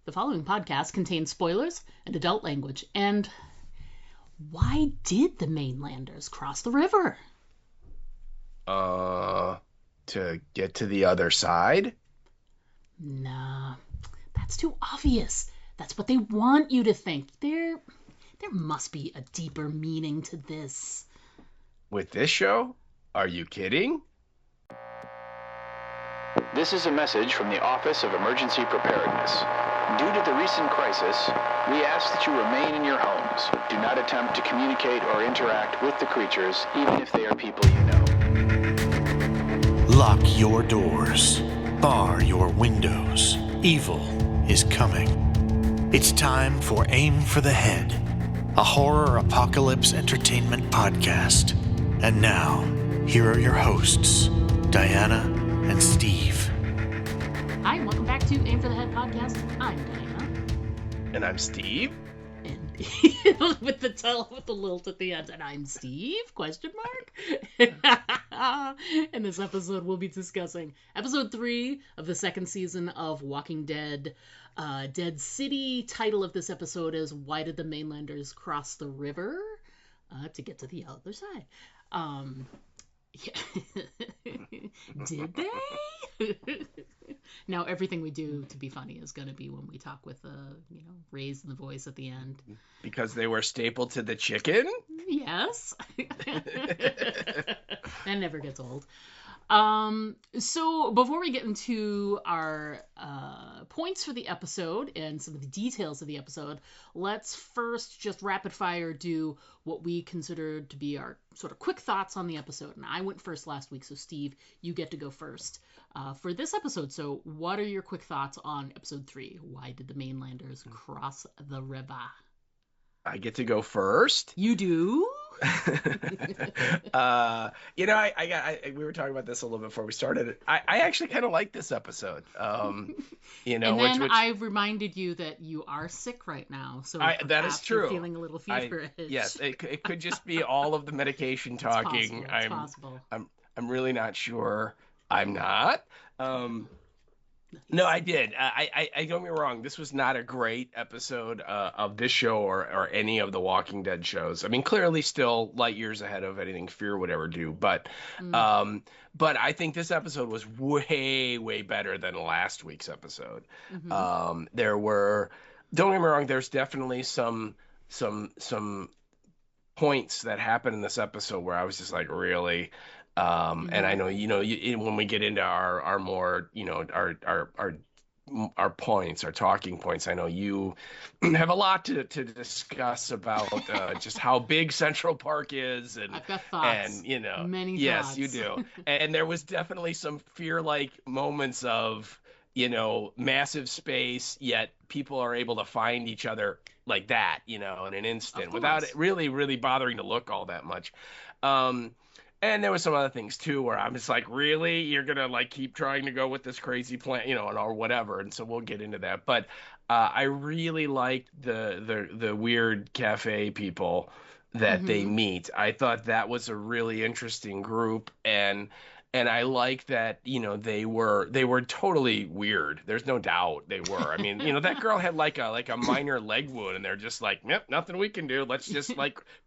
The following podcast contains spoilers and adult language. And why did the Mainlanders cross the river? To get to the other side? Nah, that's too obvious. That's what they want you to think. There must be a deeper meaning to this. With this show? Are you kidding? This is a message from the Office of Emergency Preparedness. Due to the recent crisis, we ask that you remain in your homes. Do not attempt to communicate or interact with the creatures, even if they are people you know. Lock your doors. Bar your windows. Evil is coming. It's time for Aim for the Head, a horror apocalypse entertainment podcast. And now, here are your hosts, Diana and Steve. Hi, and welcome back to Aim for the Head podcast. I'm Diana. And I'm Steve. And with the lilt at the end. And I'm Steve, ? In this episode, we'll be discussing episode 3 of the second season of Walking Dead, Dead City. Title of this episode is Why Did the Mainlanders Cross the River? To get to the other side. Did they? Now everything we do to be funny is going to be when we talk with raise in the voice at the end. Because they were stapled to the chicken? Yes. That never gets old. So before we get into our points for the episode and some of the details of the episode, let's first just rapid fire do what we considered to be our sort of quick thoughts on the episode. And I went first last week, so Steve, you get to go first for this episode. So what are your quick thoughts on episode 3? Why did the Mainlanders cross the river? I get to go first? You do? We were talking about this a little bit before we started. I actually kind of like this episode. And then I reminded you that you are sick right now, so that is true. You're feeling a little feverish. Yes, it could just be all of the medication talking. It's possible. I'm really not sure. I'm not. No, I did. I don't get me wrong. This was not a great episode of this show or any of the Walking Dead shows. I mean, clearly still light years ahead of anything Fear would ever do. But I think this episode was way, way better than last week's episode. Mm-hmm. Don't get me wrong. There's definitely some points that happened in this episode where I was just like, really. And I know, when we get into our more, our points, our talking points, I know you have a lot to discuss about just how big Central Park is. And I've got thoughts. And, many yes, thoughts. You do. And there was definitely some Fear-like moments of, massive space, yet people are able to find each other like that, in an instant without it really, really bothering to look all that much. And there was some other things too, where I'm just like, really, you're gonna keep trying to go with this crazy plan, or whatever. And so we'll get into that. But I really liked the weird cafe people that they meet. I thought that was a really interesting group, and I like that they were totally weird. There's no doubt they were. I mean, that girl had like a minor leg wound, and they're just like, yep, nothing we can do. Let's just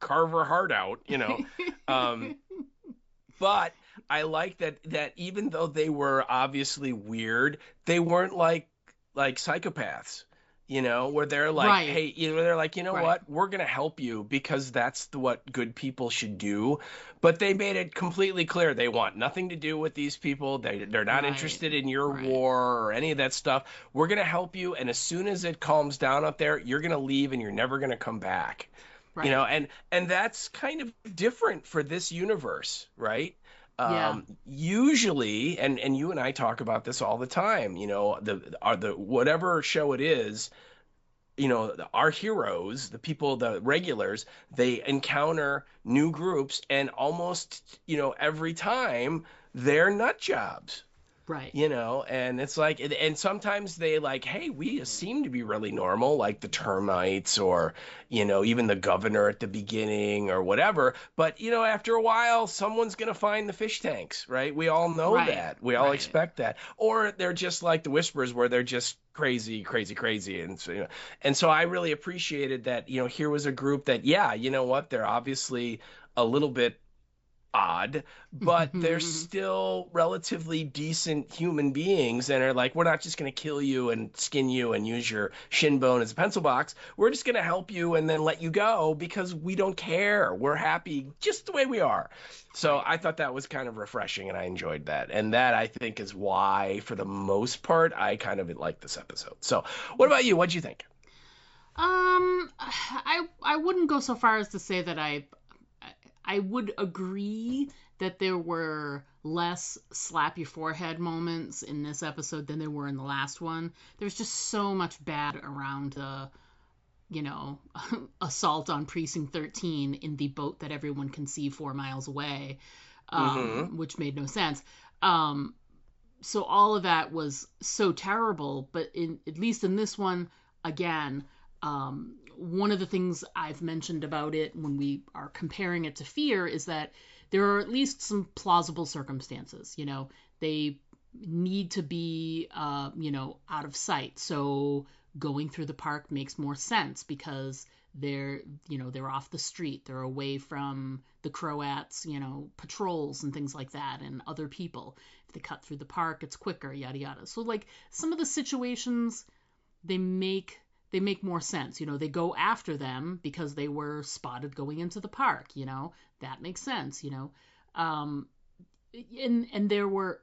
carve her heart out, But I like that even though they were obviously weird, they weren't like psychopaths, where they're like, right. Hey, they're like, right. What, we're going to help you because that's what good people should do. But they made it completely clear they want nothing to do with these people. They're not interested in your war or any of that stuff. We're going to help you. And as soon as it calms down up there, you're going to leave and you're never going to come back. Right. And that's kind of different for this universe, right? Usually, and you and I talk about this all the time, the whatever show it is, our heroes, the people, the regulars, they encounter new groups, and almost, every time they're nut jobs. Right. And it's like, and sometimes they like, hey, we seem to be really normal, like the termites or, even the governor at the beginning or whatever. But, after a while, someone's going to find the fish tanks, right? We all know Right. that. We all Right. expect that. Or they're just like the Whisperers, where they're just crazy, crazy, crazy. And so I really appreciated that, here was a group that, yeah, you know what? They're obviously a little bit odd, but they're still relatively decent human beings, and are like, we're not just going to kill you and skin you and use your shin bone as a pencil box. We're just going to help you and then let you go because we don't care. We're happy just the way we are. So I thought that was kind of refreshing, and I enjoyed that. And that, I think, is why, for the most part, I kind of like this episode. So what about you? What'd you think? I wouldn't go so far as to say that I would agree that there were less slap your forehead moments in this episode than there were in the last one. There's just so much bad around the, assault on Precinct 13 in the boat that everyone can see 4 miles away, which made no sense. So all of that was so terrible, but at least in this one, again, one of the things I've mentioned about it when we are comparing it to Fear is that there are at least some plausible circumstances. They need to be, out of sight. So going through the park makes more sense because they're off the street. They're away from the Croats, patrols and things like that, and other people. If they cut through the park, it's quicker, yada, yada. So like some of the situations, they make more sense. They go after them because they were spotted going into the park, that makes sense, and there were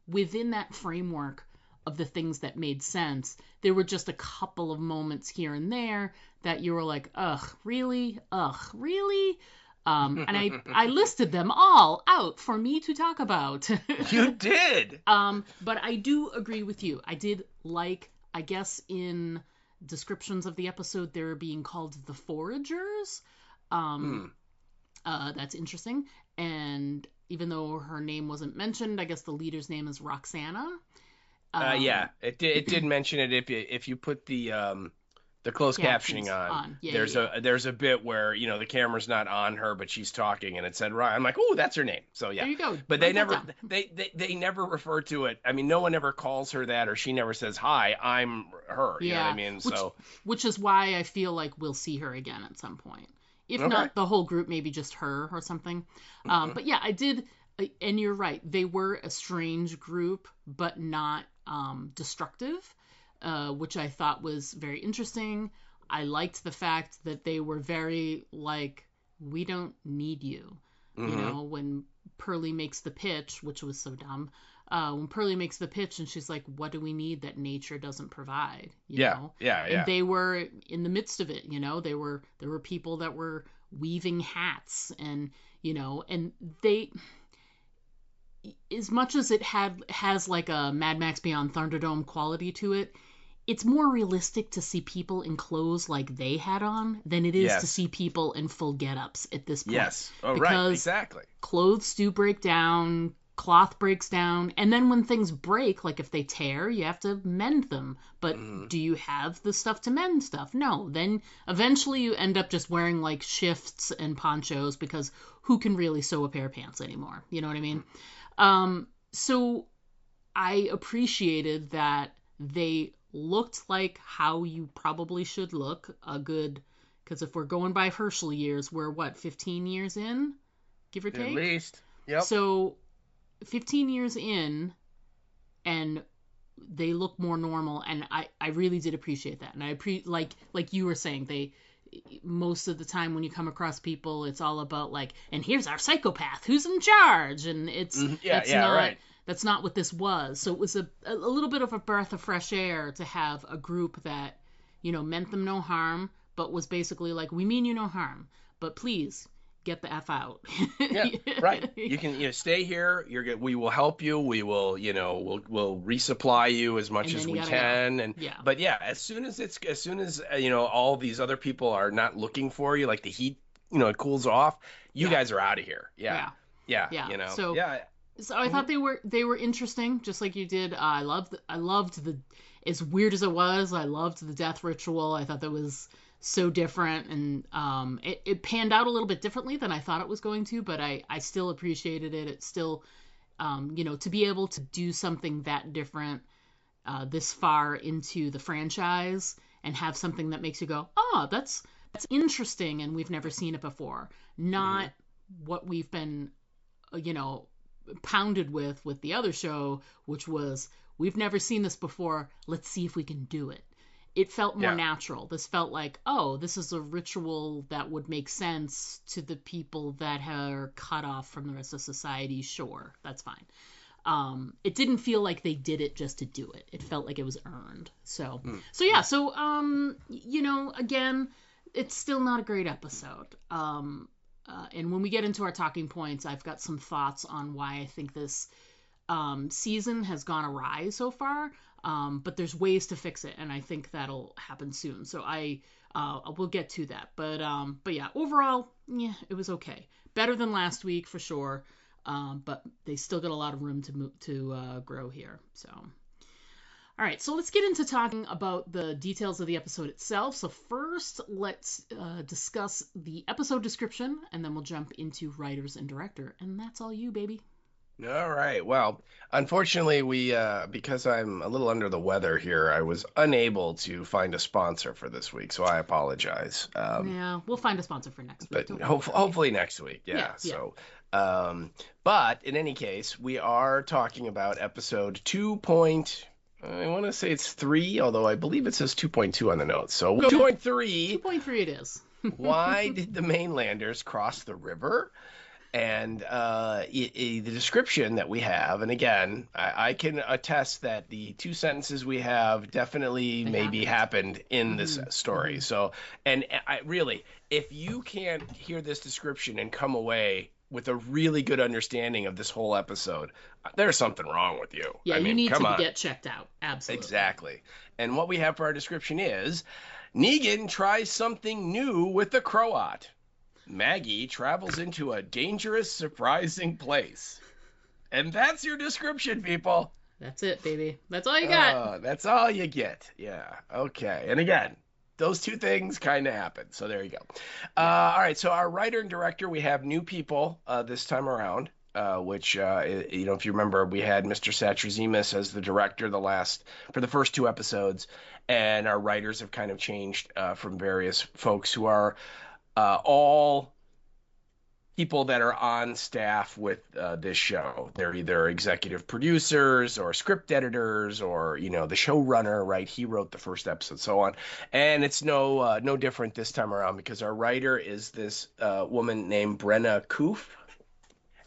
within that framework of the things that made sense, there were just a couple of moments here and there that you were like, ugh, really? And I listed them all out for me to talk about. You did. But I do agree with you. I did like, I guess in descriptions of the episode, they're being called the Foragers. That's interesting. And even though her name wasn't mentioned, I guess the leader's name is Roxana. Yeah, it did mention it. If you put the closed captioning on. Yeah, there's a bit where the camera's not on her, but she's talking, and it said right. I'm like, oh, that's her name. So yeah, there you go. But they never refer to it. I mean, no one ever calls her that, or she never says, hi, I'm her. You know what I mean? Which is why I feel like we'll see her again at some point. If not the whole group, maybe just her or something. But yeah, I did. And you're right. They were a strange group, but not destructive. Which I thought was very interesting. I liked the fact that they were very like, we don't need you. When Pearlie makes the pitch, which was so dumb. When Pearlie makes the pitch and she's like, what do we need that nature doesn't provide? You know? And they were in the midst of it, there were people that were weaving hats and, and they, as much as it has like a Mad Max Beyond Thunderdome quality to it, it's more realistic to see people in clothes like they had on than it is to see people in full get-ups at this point. Yes. Oh, right. Exactly. Clothes do break down, cloth breaks down, and then when things break, like if they tear, you have to mend them. But do you have the stuff to mend stuff? No. Then eventually you end up just wearing like shifts and ponchos because who can really sew a pair of pants anymore? You know what I mean? So I appreciated that they looked like how you probably should look, because if we're going by Herschel years, we're 15 years in, give or take? At least. Yep. So 15 years in, and they look more normal, and I really did appreciate that. And I like you were saying, most of the time when you come across people, it's all about like, and here's our psychopath who's in charge, and it's that's not what this was. So it was a little bit of a breath of fresh air to have a group that meant them no harm, but was basically like, we mean you no harm, but please get the F out. Yeah, right. You can stay here. We will help you. We will we'll resupply you as much as we can. And but yeah, as soon as all these other people are not looking for you, like the heat it cools off, you guys are out of here. Yeah. So So I thought they were interesting, just like you did. I loved the, as weird as it was, I loved the death ritual. I thought that was so different, and it panned out a little bit differently than I thought it was going to, but I still appreciated it. It's still, to be able to do something that different this far into the franchise and have something that makes you go, oh, that's interesting, and we've never seen it before. Not what we've been, pounded with the other show, which was, we've never seen this before, let's see if we can do it. It felt more natural. This felt like, oh, this is a ritual that would make sense to the people that are cut off from the rest of society. Sure, that's fine. It didn't feel like they did it just to do it. It felt like it was earned. So again, it's still not a great episode. And when we get into our talking points, I've got some thoughts on why I think this season has gone awry so far. But there's ways to fix it, and I think that'll happen soon. So I will get to that. But yeah, overall, yeah, it was okay. Better than last week for sure. But they still got a lot of room to grow here. So. All right, so let's get into talking about the details of the episode itself. So first, let's discuss the episode description, and then we'll jump into writers and director. And that's all you, baby. All right. Well, unfortunately, because I'm a little under the weather here, I was unable to find a sponsor for this week, so I apologize. Yeah, we'll find a sponsor for next week. But hopefully next week, yeah. So, but in any case, we are talking about episode 2. I want to say it's 3, although I believe it says 2.2 on the notes. So 2.3. 2.3 it is. Why did the Mainlanders cross the river? And the description that we have, and again, I can attest that the 2 sentences we have definitely maybe happened in this story. So, and I really, if you can't hear this description and come away with a really good understanding of this whole episode, there's something wrong with you. Yeah, you need to get checked out. Absolutely. Exactly. And what we have for our description is, Negan tries something new with the Croat. Maggie travels into a dangerous, surprising place. And that's your description, people. That's it, baby. That's all you got. That's all you get. Yeah. Okay. And again, those 2 things kind of happen. So there you go. All right. So our writer and director, we have new people this time around, which, if you remember, we had Mr. Satrazemis as the director for the first 2 episodes. And our writers have kind of changed from various folks who are all people that are on staff with this show. They're either executive producers or script editors or, the showrunner, right? He wrote the first episode, so on. And it's no different this time around, because our writer is this woman named Brenna Koof.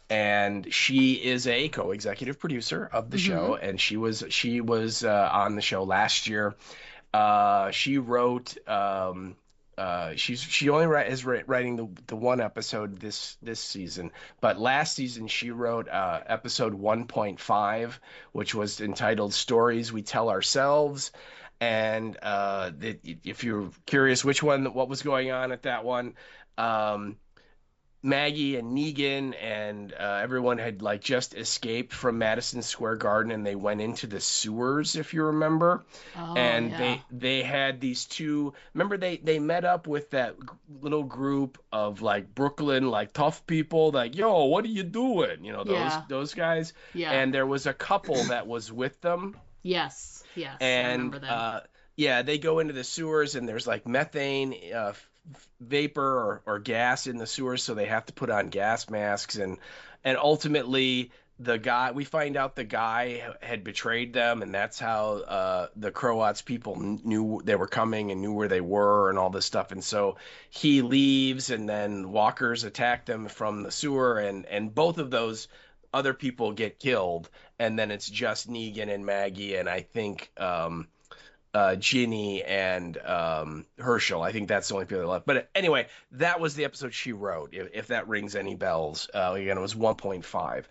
And she is a co-executive producer of the show, and she was on the show last year. She wrote. She only is writing the 1 episode this season, but last season she wrote episode 1.5, which was entitled "Stories We Tell Ourselves." And if you're curious what was going on at that one, Maggie and Negan and everyone had just escaped from Madison Square Garden, and they went into the sewers, if you remember. Oh, and yeah. they had these 2. Remember they met up with that little group of Brooklyn tough people, yo, what are you doing? Those guys. Yeah. And there was a couple that was with them. Yes. And I remember that. they go into the sewers, and there's methane vapor or gas in the sewers, so they have to put on gas masks, and ultimately we find out the guy had betrayed them, and that's how the Croats people knew they were coming and knew where they were and all this stuff. And so he leaves, and then walkers attack them from the sewer, and both of those other people get killed, and then it's just Negan and Maggie, and I think Ginny and Herschel. I think that's the only people that left. But anyway, that was the episode she wrote, if that rings any bells. Again, it was 1.5.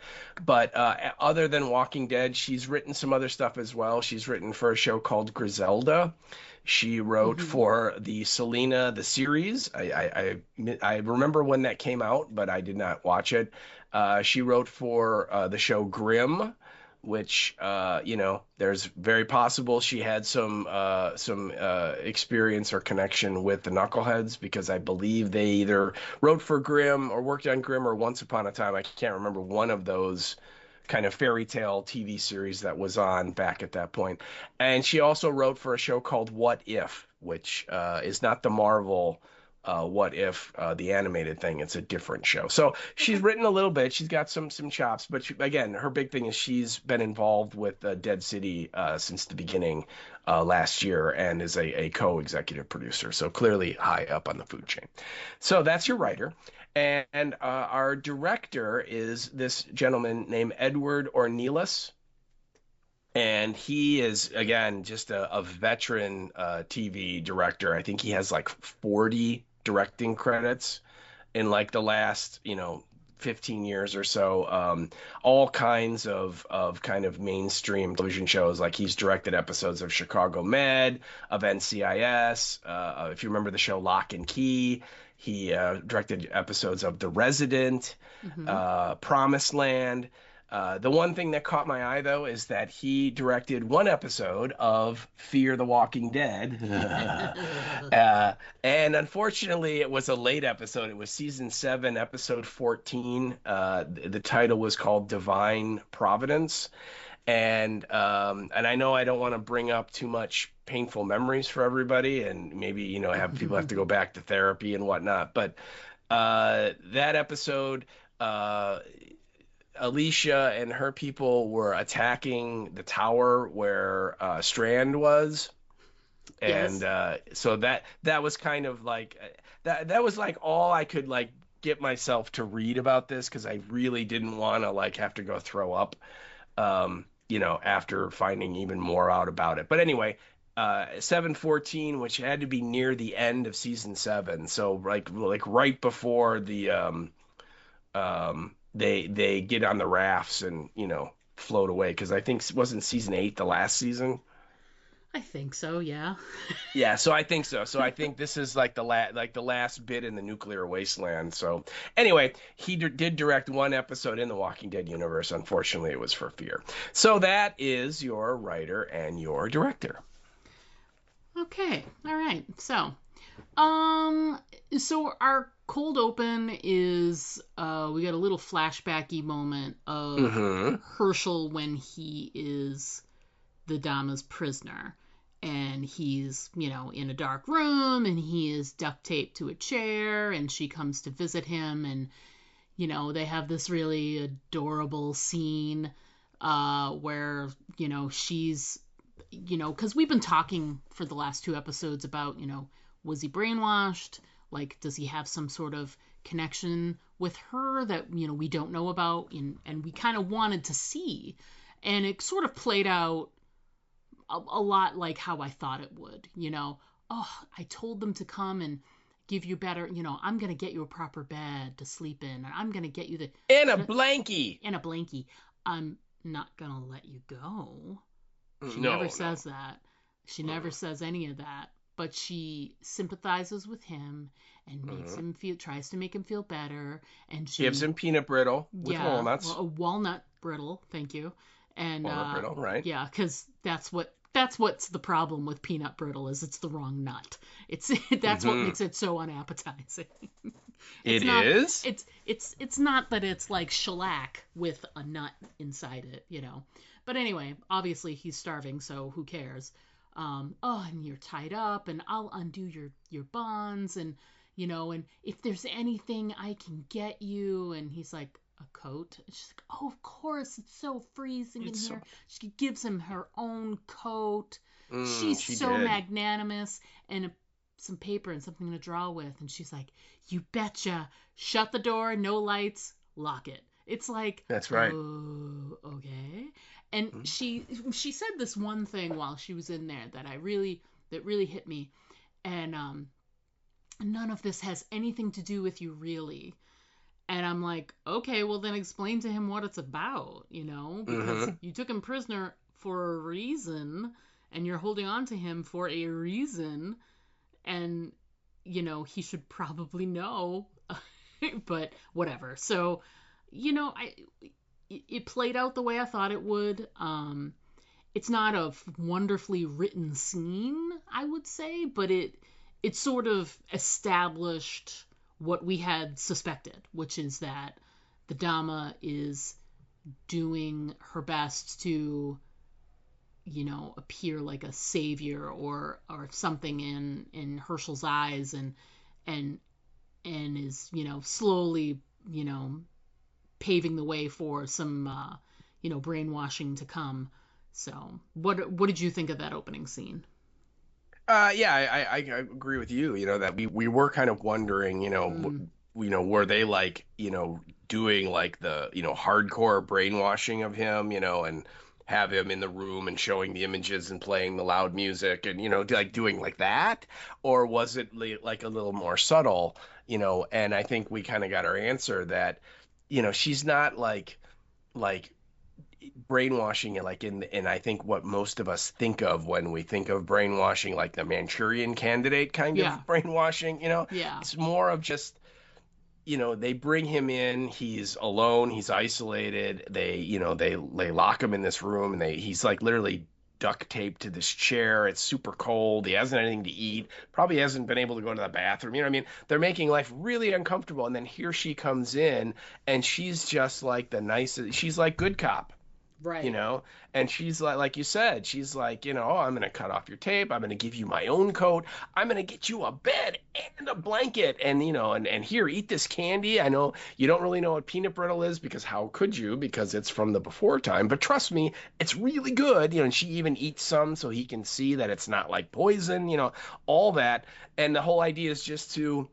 But other than Walking Dead, she's written some other stuff as well. She's written for a show called Griselda. She wrote for the Selena, the series. I remember when that came out, but I did not watch it. She wrote for the show Grimm, which there's very possible she had some experience or connection with the Knuckleheads, because I believe they either wrote for Grimm or worked on Grimm, or Once Upon a Time, I can't remember, one of those kind of fairy tale TV series that was on back at that point. And she also wrote for a show called What If, which is not the Marvel What If, the animated thing. It's a different show. So she's written a little bit. She's got some chops, but again, her big thing is she's been involved with Dead City since the beginning last year, and is a co-executive producer. So clearly high up on the food chain. So that's your writer. And our director is this gentleman named Edward Ornelas. And he is, again, just a veteran TV director. I think he has like 40 directing credits in like the last, 15 years or so. All kinds of kind of mainstream television shows. Like he's directed episodes of Chicago Med, of NCIS. If you remember the show Lock and Key, he directed episodes of The Resident, Promised Land. The one thing that caught my eye, though, is that he directed one episode of Fear the Walking Dead. And unfortunately, it was a late episode. It was season 7, episode 14. The title was called Divine Providence. And I know I don't want to bring up too much painful memories for everybody, and maybe, have people have to go back to therapy and whatnot. But that episode, Alicia and her people were attacking the tower where Strand was. And so that was kind of like that was like all I could like get myself to read about this, because I really didn't want to like have to go throw up after finding even more out about it. But anyway, 7/14, which had to be near the end of season 7, so like right before the they get on the rafts and float away, because I think wasn't season 8 the last season. I think so, yeah. Yeah, so I think so. So I think this is like the last bit in the nuclear wasteland. So anyway, he did direct one episode in the Walking Dead universe. Unfortunately, it was for Fear. So that is your writer and your director. Okay, all right. So our cold open is we got a little flashbacky moment of Herschel when he is the Dama's prisoner, and he's in a dark room, and he is duct taped to a chair, and she comes to visit him, and they have this really adorable scene where she's because we've been talking for the last 2 episodes about was he brainwashed, like does he have some sort of connection with her that we don't know about, and we kind of wanted to see, and it sort of played out a lot like how I thought it would. I told them to come and give you better, I'm going to get you a proper bed to sleep in, and I'm going to get you and a blankie. I'm not going to let you go. She never says that. She never says any of that, but she sympathizes with him and makes him tries to make him feel better, and she gives him peanut brittle with walnuts. A walnut brittle, thank you. And walnut brittle, right? Yeah, because that's what's the problem with peanut brittle, is it's the wrong nut. That's what makes it so unappetizing. It's not that it's like shellac with a nut inside it, But anyway, obviously he's starving, so who cares? And you're tied up, and I'll undo your bonds, and and if there's anything I can get you, and he's like, a coat? And she's like, oh, of course, it's so freezing in here. She gives him her own coat. She's so magnanimous, and some paper and something to draw with, and she's like, you betcha. Shut the door, no lights, lock it. It's like, that's right. Oh, okay. And she said this one thing while she was in there that really hit me, and none of this has anything to do with you, really. And I'm like, okay, well then explain to him what it's about, because you took him prisoner for a reason, and you're holding on to him for a reason, and he should probably know, but whatever. So It played out the way I thought it would. It's not a wonderfully written scene, I would say, but it sort of established what we had suspected, which is that the Dama is doing her best to, appear like a savior or something in Herschel's eyes, and is, slowly, paving the way for some, brainwashing to come. So what did you think of that opening scene? Yeah, I agree with you, that we were kind of wondering, were they like, doing like the, hardcore brainwashing of him, and have him in the room and showing the images and playing the loud music and, like doing like that? Or was it like a little more subtle, and I think we kind of got our answer that, she's not like brainwashing it like in I think what most of us think of when we think of brainwashing, like the Manchurian Candidate kind of brainwashing, Yeah. It's more of just, they bring him in, he's alone, he's isolated, they lock him in this room and he's like literally duct taped to this chair. It's super cold. He hasn't anything to eat. Probably hasn't been able to go to the bathroom. You know what I mean? They're making life really uncomfortable. And then here she comes in and she's just like the nicest. She's like good cop. Right. And she's like you said, she's like, oh, I'm going to cut off your tape. I'm going to give you my own coat. I'm going to get you a bed and a blanket. And, and here, eat this candy. I know you don't really know what peanut brittle is because how could you? Because it's from the before time. But trust me, it's really good. And she even eats some so he can see that it's not like poison, all that. And the whole idea is just to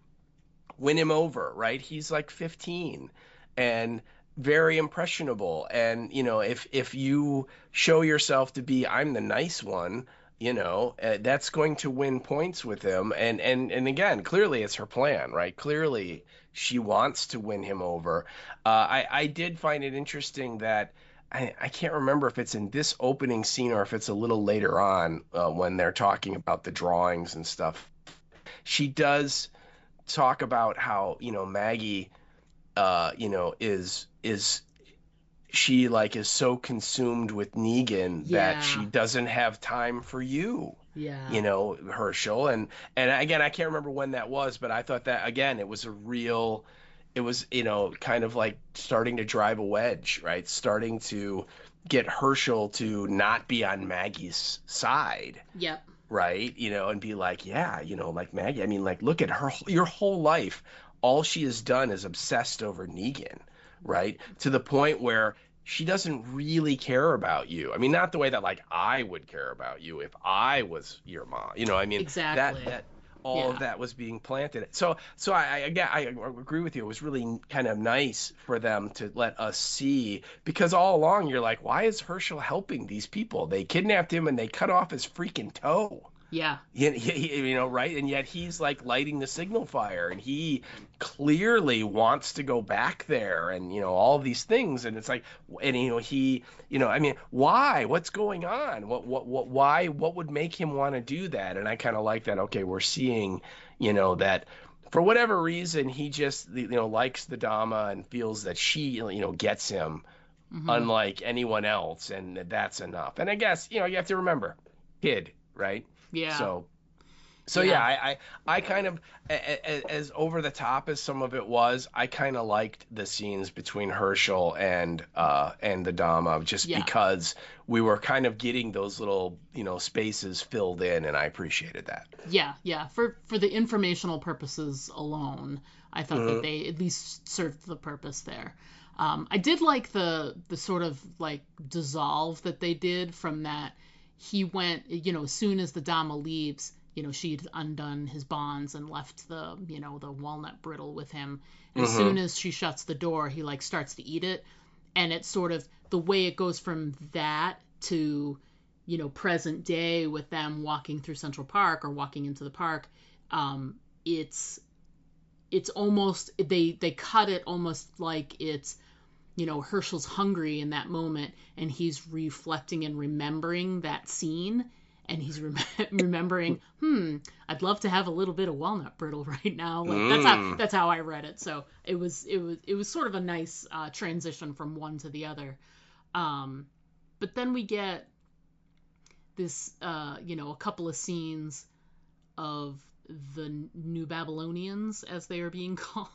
win him over, right? He's like 15 and very impressionable, and if you show yourself to be I'm the nice one, that's going to win points with him, and again, clearly it's her plan, right? Clearly she wants to win him over. I did find it interesting that I can't remember if it's in this opening scene or if it's a little later on when they're talking about the drawings and stuff. She does talk about how Maggie is she like is so consumed with Negan that she doesn't have time for you. Yeah. Herschel. And again, I can't remember when that was, but I thought that again, it was kind of like starting to drive a wedge, right? Starting to get Herschel to not be on Maggie's side. Yep. Right? And be like, yeah, like Maggie, I mean, like, look at her, your whole life. All she has done is obsessed over Negan, right? To the point where she doesn't really care about you. I mean, not the way that like I would care about you if I was your mom. I mean, exactly. that all of that was being planted. So I agree with you. It was really kind of nice for them to let us see, because all along you're like, why is Herschel helping these people? They kidnapped him and they cut off his freaking toe. Yeah. Right? And yet he's like lighting the signal fire and he clearly wants to go back there and, all these things. And it's like, and, I mean, why? What's going on? Why? What would make him want to do that? And I kind of like that. Okay, we're seeing, that for whatever reason, he just, likes the Dama and feels that she, gets him unlike anyone else. And that's enough. And I guess, you have to remember, kid, right? Yeah. So yeah, I kind of, as over the top as some of it was, I kind of liked the scenes between Herschel and the Dama, just because we were kind of getting those little, spaces filled in, and I appreciated that. Yeah. For the informational purposes alone, I thought that they at least served the purpose there. I did like the sort of like dissolve that they did from that. He went, as soon as the Dama leaves, she'd undone his bonds and left the, the walnut brittle with him. And as soon as she shuts the door, he like starts to eat it. And it's sort of the way it goes from that to, present day with them walking through Central Park or walking into the park. It's almost, they cut it almost like it's, Herschel's hungry in that moment and he's reflecting and remembering that scene. and he's remembering, I'd love to have a little bit of walnut brittle right now. Like that's how I read it. So it was sort of a nice transition from one to the other. But then we get this, a couple of scenes of the New Babylonians, as they are being called.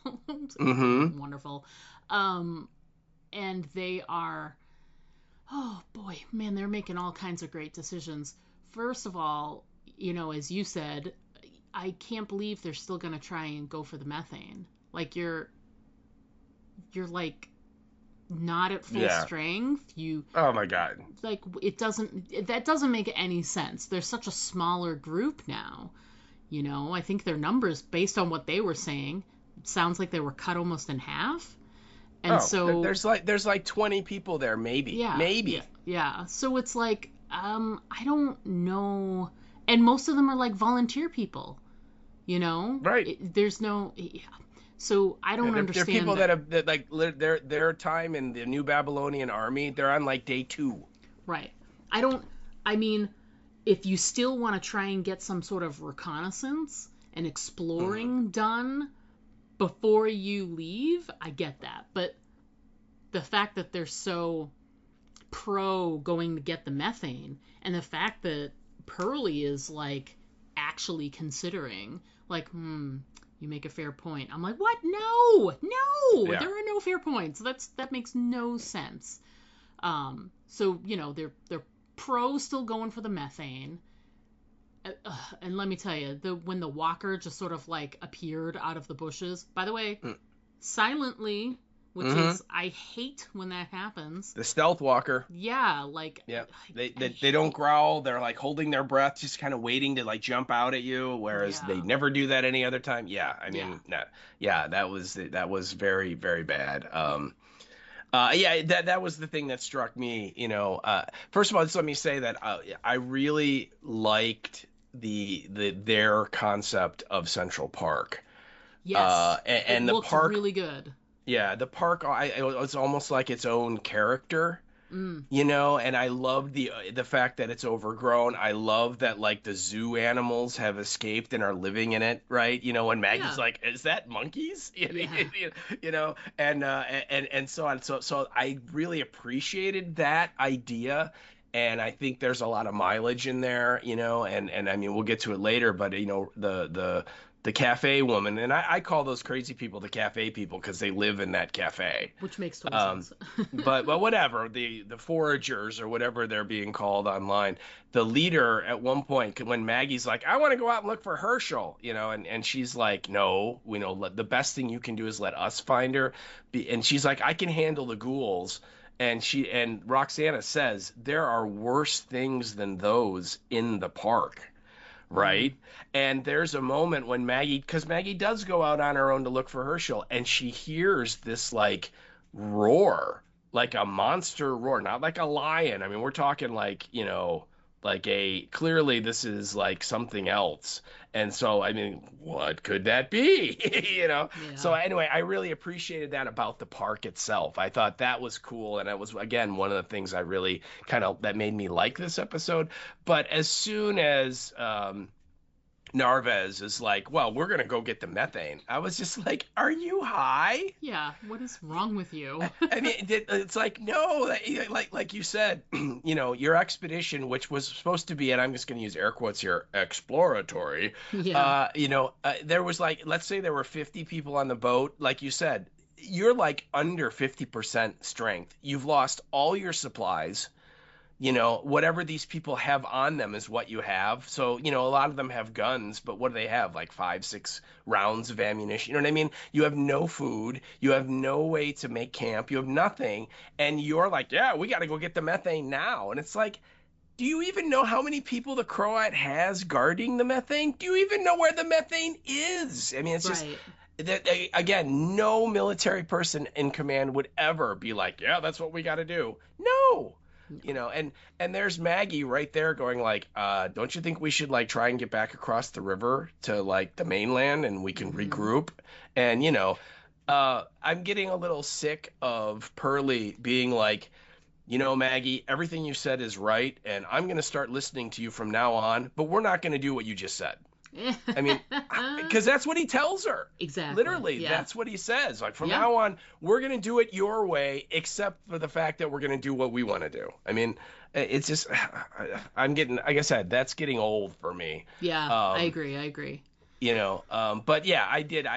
Wonderful. And they are, oh boy, man, they're making all kinds of great decisions. First of all, as you said, I can't believe they're still going to try and go for the methane. Like, you're like not at full strength. Oh my God. Like, that doesn't make any sense. They're such a smaller group now. I think their numbers, based on what they were saying, it sounds like they were cut almost in half. And so there's like 20 people there, maybe. Yeah. Maybe. Yeah. So it's like, I don't know. And most of them are like volunteer people, Right. There's no. Yeah. So I don't understand. They're people that have like their time in the New Babylonian army. They're on like day 2. Right. I mean, if you still want to try and get some sort of reconnaissance and exploring done before you leave, I get that. But the fact that they're so pro going to get the methane, and the fact that Pearlie is like actually considering, like, you make a fair point. I'm like, what? No, yeah. There are no fair points. That makes no sense. So they're pro still going for the methane. And let me tell you, when the walker just sort of like appeared out of the bushes, by the way, silently, which is, I hate when that happens. The stealth walker. Yeah, like. Yeah, they don't growl. They're like holding their breath, just kind of waiting to like jump out at you, whereas they never do that any other time. Yeah, I mean, that was very, very bad. That was the thing that struck me. First of all, just let me say that I really liked their concept of Central Park. Yes, and it the looked park really good. Yeah, the park, it's almost like its own character. And I love the fact that it's overgrown. I love that like the zoo animals have escaped and are living in it, right? When Maggie's like, "Is that monkeys?" And so on. So I really appreciated that idea, and I think there's a lot of mileage in there, and I mean we'll get to it later, but the cafe woman, and I call those crazy people the cafe people because they live in that cafe. Which makes total sense. but whatever, the foragers or whatever they're being called online, the leader at one point, when Maggie's like, "I want to go out and look for Herschel," and she's like, "No, the best thing you can do is let us find her." And she's like, "I can handle the ghouls." And Roxana says, "There are worse things than those in the park." Right. And there's a moment when because Maggie does go out on her own to look for Herschel, and she hears this like roar, like a monster roar, not like a lion. I mean, we're talking like, clearly this is like something else. And so, I mean, what could that be? Yeah. So anyway, I really appreciated that about the park itself. I thought that was cool. And it was, again, one of the things I really that made me like this episode. But as soon as Narvez is like, "Well, we're going to go get the methane," I was just like, "Are you high?" Yeah. What is wrong with you? I mean, it's like, no, like you said, your expedition, which was supposed to be, and I'm just going to use air quotes here, exploratory. Yeah. There was like, let's say there were 50 people on the boat. Like you said, you're like under 50% strength. You've lost all your supplies. Whatever these people have on them is what you have. So, a lot of them have guns, but what do they have? Like 5-6 rounds of ammunition. You know what I mean? You have no food. You have no way to make camp. You have nothing. And you're like, "Yeah, we got to go get the methane now." And it's like, do you even know how many people the Croat has guarding the methane? Do you even know where the methane is? I mean, it's just... Again, no military person in command would ever be like, "Yeah, that's what we got to do." No. And there's Maggie right there going like, "Don't you think we should like try and get back across the river to like the mainland and we can regroup?" And, I'm getting a little sick of Pearlie being like, Maggie, everything you said is right, and I'm going to start listening to you from now on, but we're not going to do what you just said. I mean, because that's what he tells her. Exactly. Literally, yeah. That's what he says. Like, from Yeah. now on, we're going to do it your way, except for the fact that we're going to do what we want to do. I mean, it's just, I'm getting, like I said, that's getting old for me. Yeah, I agree. But yeah, I did.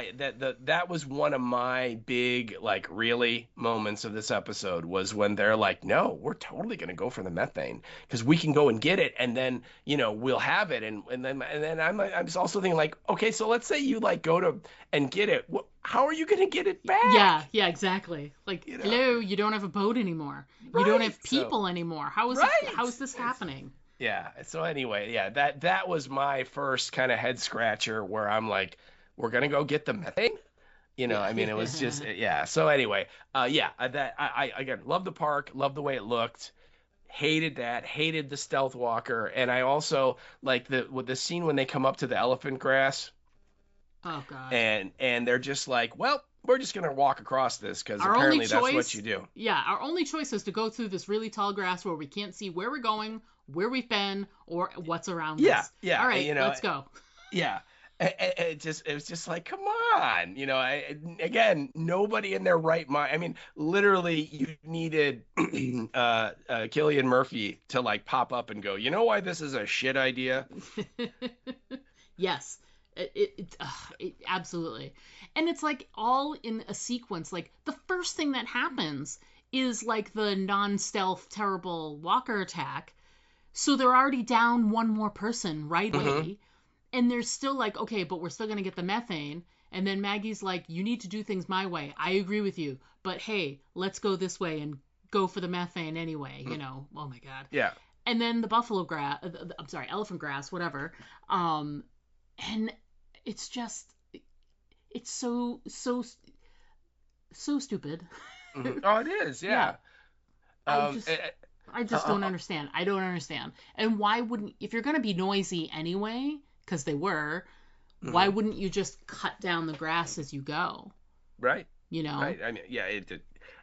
That was one of my big, like, really moments of this episode, was when they're like, no, we're totally going to go for the methane because we can go and get it, and then, we'll have it. And then I'm also thinking, like, okay, so let's say you, like, go to and get it. How are you going to get it back? Yeah, exactly. Like, hello, you don't have a boat anymore. Right. You don't have people anymore. How is this happening? Yeah. So anyway, yeah, that was my first kind of head scratcher where I'm like, we're gonna go get the methane. I mean, it was just, yeah. So anyway, I again love the park, love the way it looked. Hated the stealth walker, and I also like the scene when they come up to the elephant grass. Oh God. And they're just like, well, we're just gonna walk across this because apparently that's what you do. Yeah, our only choice is to go through this really tall grass where we can't see where we're going, where we've been, or what's around us. Yeah. All right, let's go. Yeah. It was just like, come on, again, nobody in their right mind. I mean, literally, you needed Cillian Murphy to, like, pop up and go, you know why this is a shit idea? Yes. It absolutely. And it's like all in a sequence. Like, the first thing that happens is like the non-stealth terrible walker attack. So they're already down one more person right away. And they're still like, okay, but we're still going to get the methane. And then Maggie's like, you need to do things my way. I agree with you. But hey, let's go this way and go for the methane anyway. Oh my God. Yeah. And then the elephant grass, whatever. And it's just, it's so stupid. Oh, it is. Yeah. I just don't understand. I don't understand. And why wouldn't, if you're going to be noisy anyway, because they were, why wouldn't you just cut down the grass as you go? Right. Right. I mean, yeah,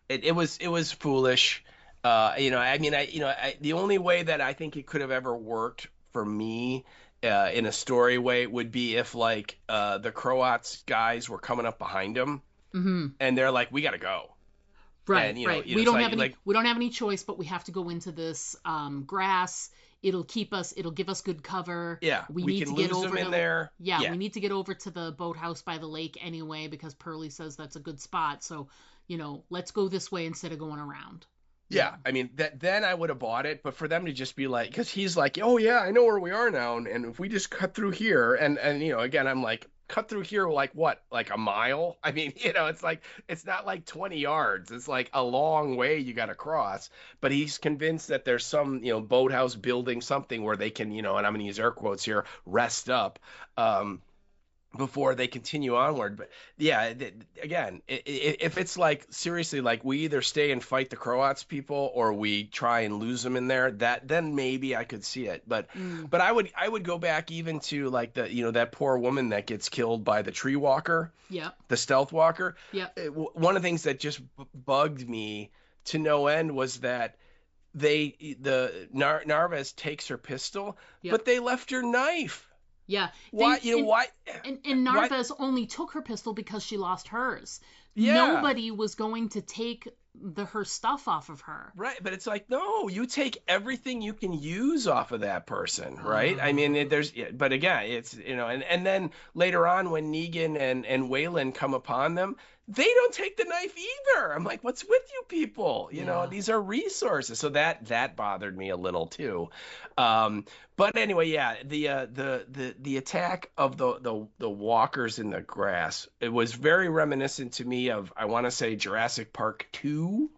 it was foolish. The only way that I think it could have ever worked for me in a story way would be if, like, the Croats guys were coming up behind him, and they're like, we got to go. Right, and, right. We don't have any choice, but we have to go into this grass. It'll give us good cover. Yeah, we need to get over in there. Yeah, we need to get over to the boathouse by the lake anyway because Pearlie says that's a good spot. So, let's go this way instead of going around. Yeah, I mean, then I would have bought it, but for them to just be like, because he's like, oh yeah, I know where we are now, and if we just cut through here, and again, I'm like, cut through here, like what, like a mile? I mean, it's like, it's not like 20 yards, it's like a long way you got to cross, but he's convinced that there's some, boathouse building something where they can, and I'm going to use air quotes here, rest up, before they continue onward. But yeah, again, if it's like, seriously, like, we either stay and fight the Croats people or we try and lose them in there, then maybe I could see it. But I would go back even to, like, that poor woman that gets killed by the tree walker, the stealth walker. One of the things that just bugged me to no end was that Narvaez takes her pistol, but they left her knife. Yeah. Why? Why? And Narvaez only took her pistol because she lost hers. Yeah. Nobody was going to take her stuff off of her. Right, but it's like, no, you take everything you can use off of that person, right? I mean, but again, it's, and then later on when Negan and Waylon come upon them, they don't take the knife either. I'm like, what's with you people? These are resources. So that bothered me a little too. But anyway, yeah, the attack of the walkers in the grass, it was very reminiscent to me of, I want to say, Jurassic Park 2.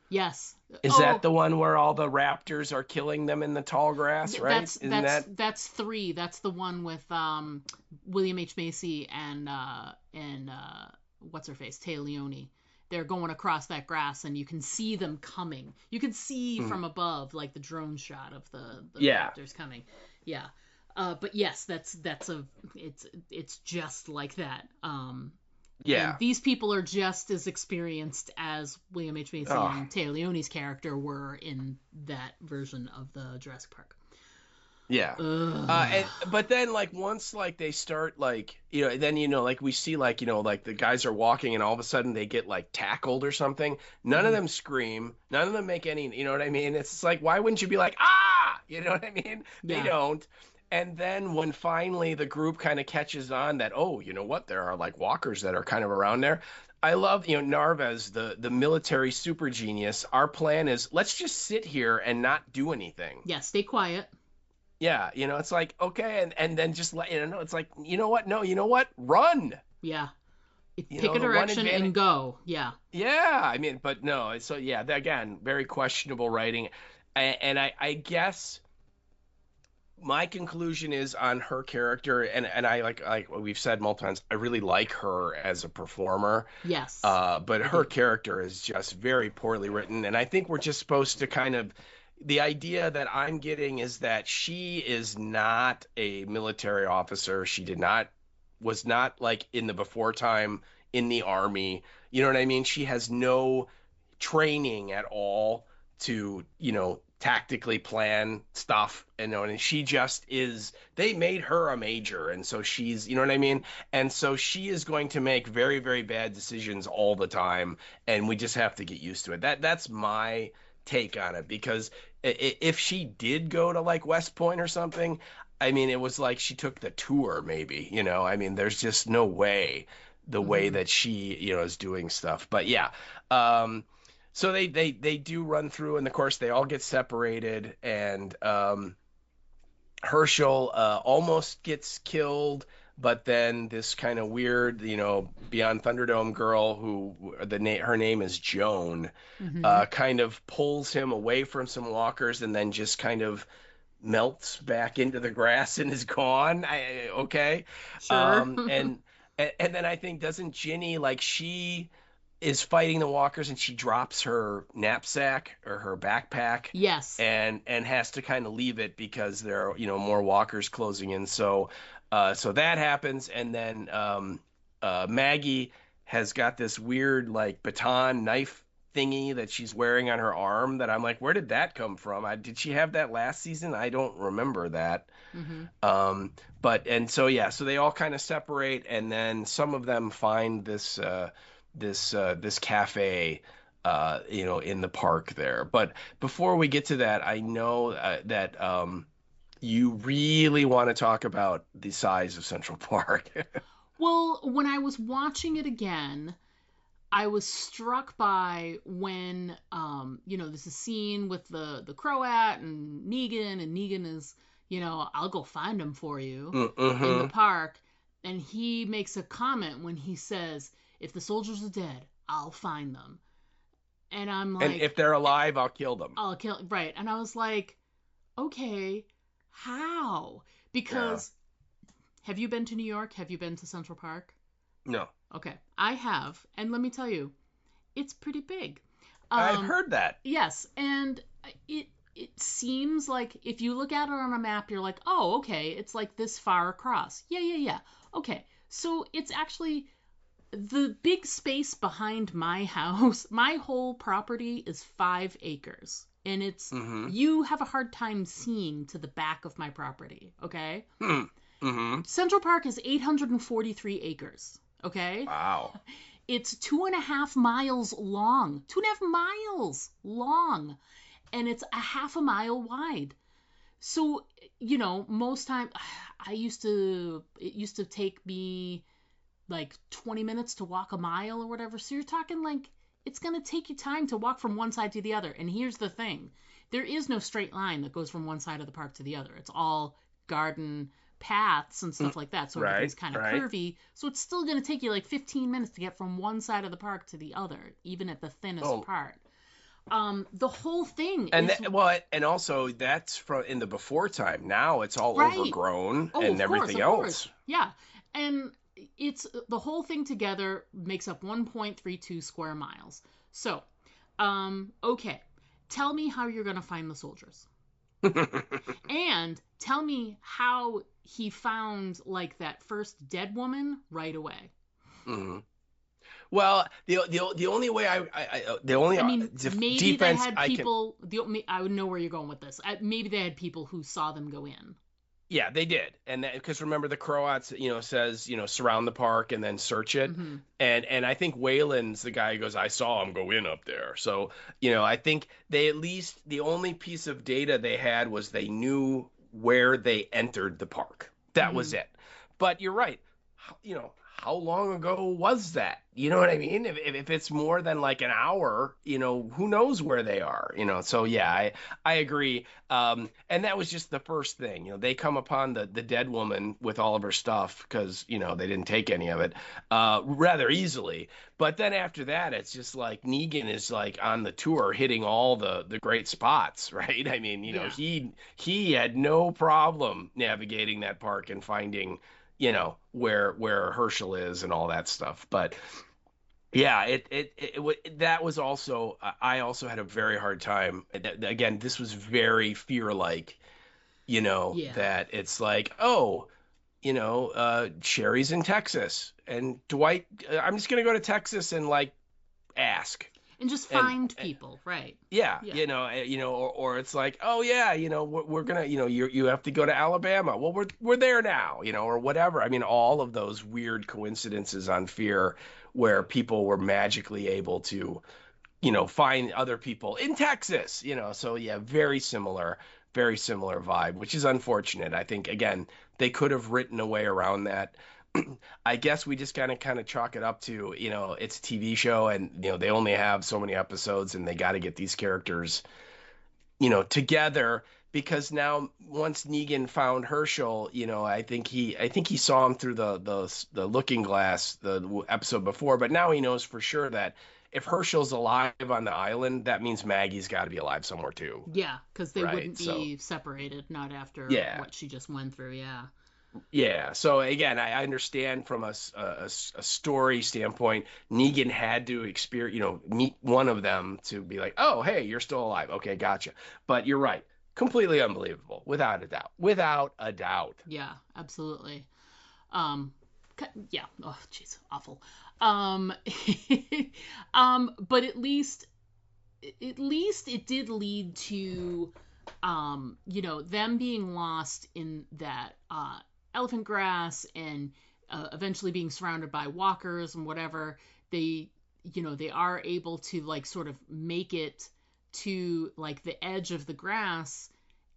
Yes. Is that the one where all the raptors are killing them in the tall grass, right? That's 3. That's the one with William H. Macy and what's her face, Téa Leoni. They're going across that grass, and you can see them coming. You can see from above, like the drone shot of the raptors coming. Yeah. But yes, it's just like that. Yeah. And these people are just as experienced as William H. Macy and Taya Leone's character were in that version of the Jurassic Park. Yeah. But then, like, once, like, they start, like, then, like, we see, like, like, the guys are walking and all of a sudden they get, like, tackled or something. None of them scream. None of them make any, you know what I mean? It's just like, why wouldn't you be like, ah? You know what I mean? Yeah. They don't. And then when finally the group kind of catches on that, oh, you know what? There are, like, walkers that are kind of around there. I love, Narvaez, the military super genius. Our plan is, let's just sit here and not do anything. Yeah, stay quiet. Yeah, it's like, okay, and then just let know, it's like, you know what? No, you know what? Run. Yeah. Pick a direction and go. Yeah. Yeah, I mean, but no, so yeah, again, very questionable writing. And I guess my conclusion is on her character, and I like what we've said multiple times, I really like her as a performer. Yes. But her character is just very poorly written, and I think we're just supposed to kind of, the idea that I'm getting is that she is not a military officer. She was not like in the before time in the Army. You know what I mean? She has no training at all to, tactically plan stuff. And she just is, they made her a major. And so she's, you know what I mean? And so she is going to make very, very bad decisions all the time. And we just have to get used to it. That's my take on it, because if she did go to like West Point or something, I mean, it was like she took the tour maybe, I mean, there's just no way the way that she, is doing stuff. But yeah, so they do run through, and of course they all get separated, and Herschel almost gets killed. But then this kind of weird, Beyond Thunderdome girl, who her name is Joan, kind of pulls him away from some walkers and then just kind of melts back into the grass and is gone. Okay. Sure. And then I think, doesn't Ginny, like, she is fighting the walkers and she drops her knapsack or her backpack. Yes. And has to kind of leave it because there are, more walkers closing in. So that happens, and then Maggie has got this weird, like, baton knife thingy that she's wearing on her arm that I'm like, where did that come from? Did she have that last season? I don't remember that. So they all kind of separate, and then some of them find this cafe in the park there. But before we get to that, I know that you really want to talk about the size of Central Park. Well, when I was watching it again, I was struck by when, there's a scene with the Croat and Negan is, I'll go find him for you in the park. And he makes a comment when he says, if the soldiers are dead, I'll find them. And I'm like... And if they're alive, I'll kill them. Right. And I was like, okay... How? Because have you been to New York? Have you been to Central Park? No. Okay. I have. And let me tell you, it's pretty big. I've heard that. Yes. And it seems like if you look at it on a map, you're like, oh, okay, it's like this far across. Yeah. Okay. So it's actually the big space behind my house. My whole property is 5 acres. And it's, you have a hard time seeing to the back of my property, okay? Central Park is 843 acres, okay? Wow. It's 2.5 miles long. 2.5 miles long. And it's a half a mile wide. So, most time, it used to take me like 20 minutes to walk a mile or whatever. So you're talking like, it's going to take you time to walk from one side to the other. And here's the thing. There is no straight line that goes from one side of the park to the other. It's all garden paths and stuff like that. So everything's kind of curvy. So it's still going to take you like 15 minutes to get from one side of the park to the other, even at the thinnest part. The whole thing is... And also that's from in the before time. Now it's all overgrown and everything else. Yeah. And... it's the whole thing together makes up 1.32 square miles. So, okay. Tell me how you're going to find the soldiers. And tell me how he found, like, that first dead woman right away. Well, the only way the only I mean, maybe they defense had I can. people. I would know where you're going with this. Maybe they had people who saw them go in. Yeah, they did. And because remember the Croats, says, surround the park and then search it. Mm-hmm. And I think Whalen's the guy who goes, I saw him go in up there. So, I think they at least the only piece of data they had was they knew where they entered the park. That was Mm-hmm. it. But you're right. How long ago was that? You know what I mean? If it's more than like an hour, who knows where they are, So yeah, I agree. And that was just the first thing. They come upon the dead woman with all of her stuff because, they didn't take any of it rather easily. But then after that, it's just like Negan is like on the tour hitting all the great spots, right? I mean, Yeah. he had no problem navigating that park and finding where Herschel is and all that stuff. But yeah, that was also I also had a very hard time. Again, this was very fear-like, Yeah. that it's like, oh, Sherry's in Texas and Dwight, I'm just gonna go to Texas and like ask. And just And find people, right? yeah, Yeah. or it's like, oh yeah, we're gonna, you have to go to Alabama. Well, we're there now, or whatever. I mean, all of those weird coincidences on Fear, where people were magically able to, find other people in Texas, So yeah, very similar vibe, which is unfortunate. I think again, they could have written a way around that. I guess we just kind of chalk it up to, it's a TV show and, they only have so many episodes and they got to get these characters, together because now once Negan found Herschel, I think he saw him through the looking glass the episode before, but now he knows for sure that if Herschel's alive on the island, that means Maggie's got to be alive somewhere too. Yeah, because they Right, wouldn't be separated, not after Yeah. what she just went through. Yeah. Yeah, so again, I understand from a story standpoint, Negan had to experience, meet one of them to be like, oh, hey, you're still alive. Okay, gotcha. But you're right, completely unbelievable, without a doubt, without a doubt. Yeah, absolutely. Um, yeah. Oh, jeez, awful. Um, but at least it did lead to, them being lost in that elephant grass and eventually being surrounded by walkers and whatever. They are able to like sort of make it to like the edge of the grass,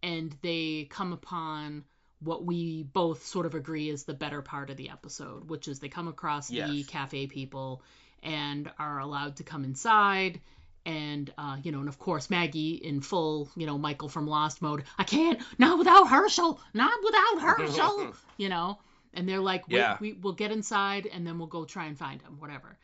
and they come upon what we both sort of agree is the better part of the episode, which is they come across the Yes. cafe people and are allowed to come inside. And, and of course, Maggie in full, Michael from Lost mode. I can't, not without Herschel, not without Herschel, and they're like, wait, Yeah. we'll get inside and then we'll go try and find him, whatever.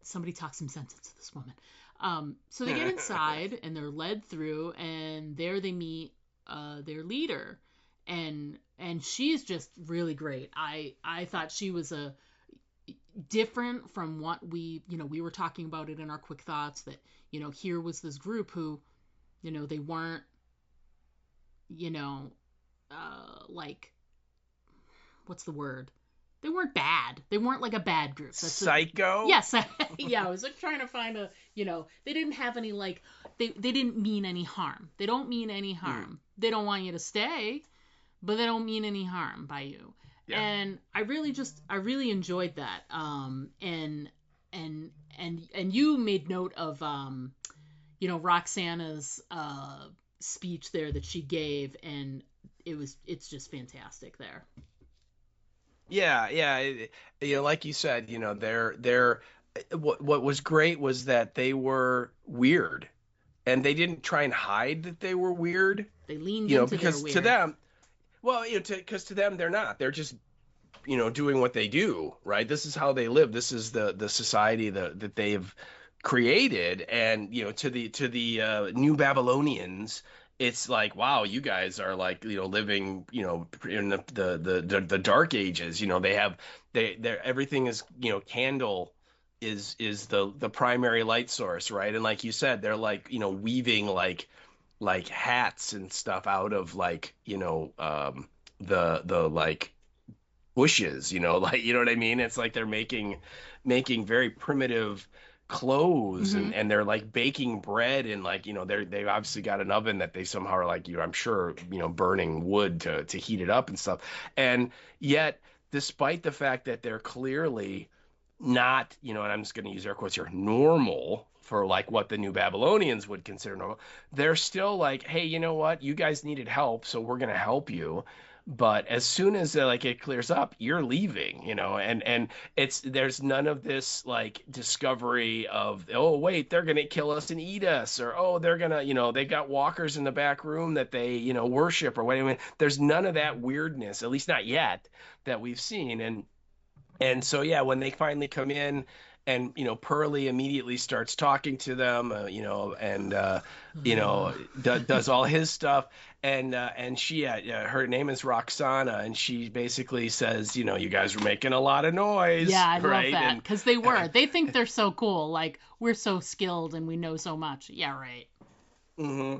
Somebody talk some sense into this woman. So they get inside and they're led through, and there they meet their leader, and she's just really great. I thought she was a different from what we were talking about it in our quick thoughts, that here was this group who they weren't like, what's the word, they weren't bad, they weren't like a bad group. Psycho? Yes. Yeah, I was like trying to find a, they didn't have any like, they didn't mean any harm. They don't mean any harm. They don't want you to stay, but they don't mean any harm by you. Yeah. And I really enjoyed that. And you made note of Roxana's speech there that she gave, and it's just fantastic there. Yeah. Like you said, they're what was great was that they were weird, and they didn't try and hide that they were weird. They leaned into because their weird. to them, well, because to them they're not. They're just doing what they do, right? This is how they live. This is the society that they've created, and to the New Babylonians, it's like, wow, you guys are like, living, in the dark ages. They're everything is, candle is the primary light source, right? And like you said, they're like, weaving like hats and stuff out of like, the like bushes, like, you know what I mean? It's like they're making very primitive clothes, Mm-hmm. and they're like baking bread, and like, they've obviously got an oven that they somehow are like, I'm sure, burning wood to heat it up and stuff. And yet, despite the fact that they're clearly not, and I'm just going to use air quotes here, normal for like what the New Babylonians would consider normal, they're still like, hey, you know what? You guys needed help, so we're going to help you. But as soon as like it clears up, you're leaving, and there's none of this like discovery of, oh wait, they're gonna kill us and eat us, or oh they're gonna, they got walkers in the back room that they worship, or whatever. There's none of that weirdness, at least not yet, that we've seen. And so, yeah, when they finally come in, and Pearlie immediately starts talking to them, and does all his stuff, and she, her name is Roxana, and she basically says, you guys were making a lot of noise. Yeah, I right? love that, because they think they're so cool, like we're so skilled and we know so much. Yeah, right. Mm-hmm.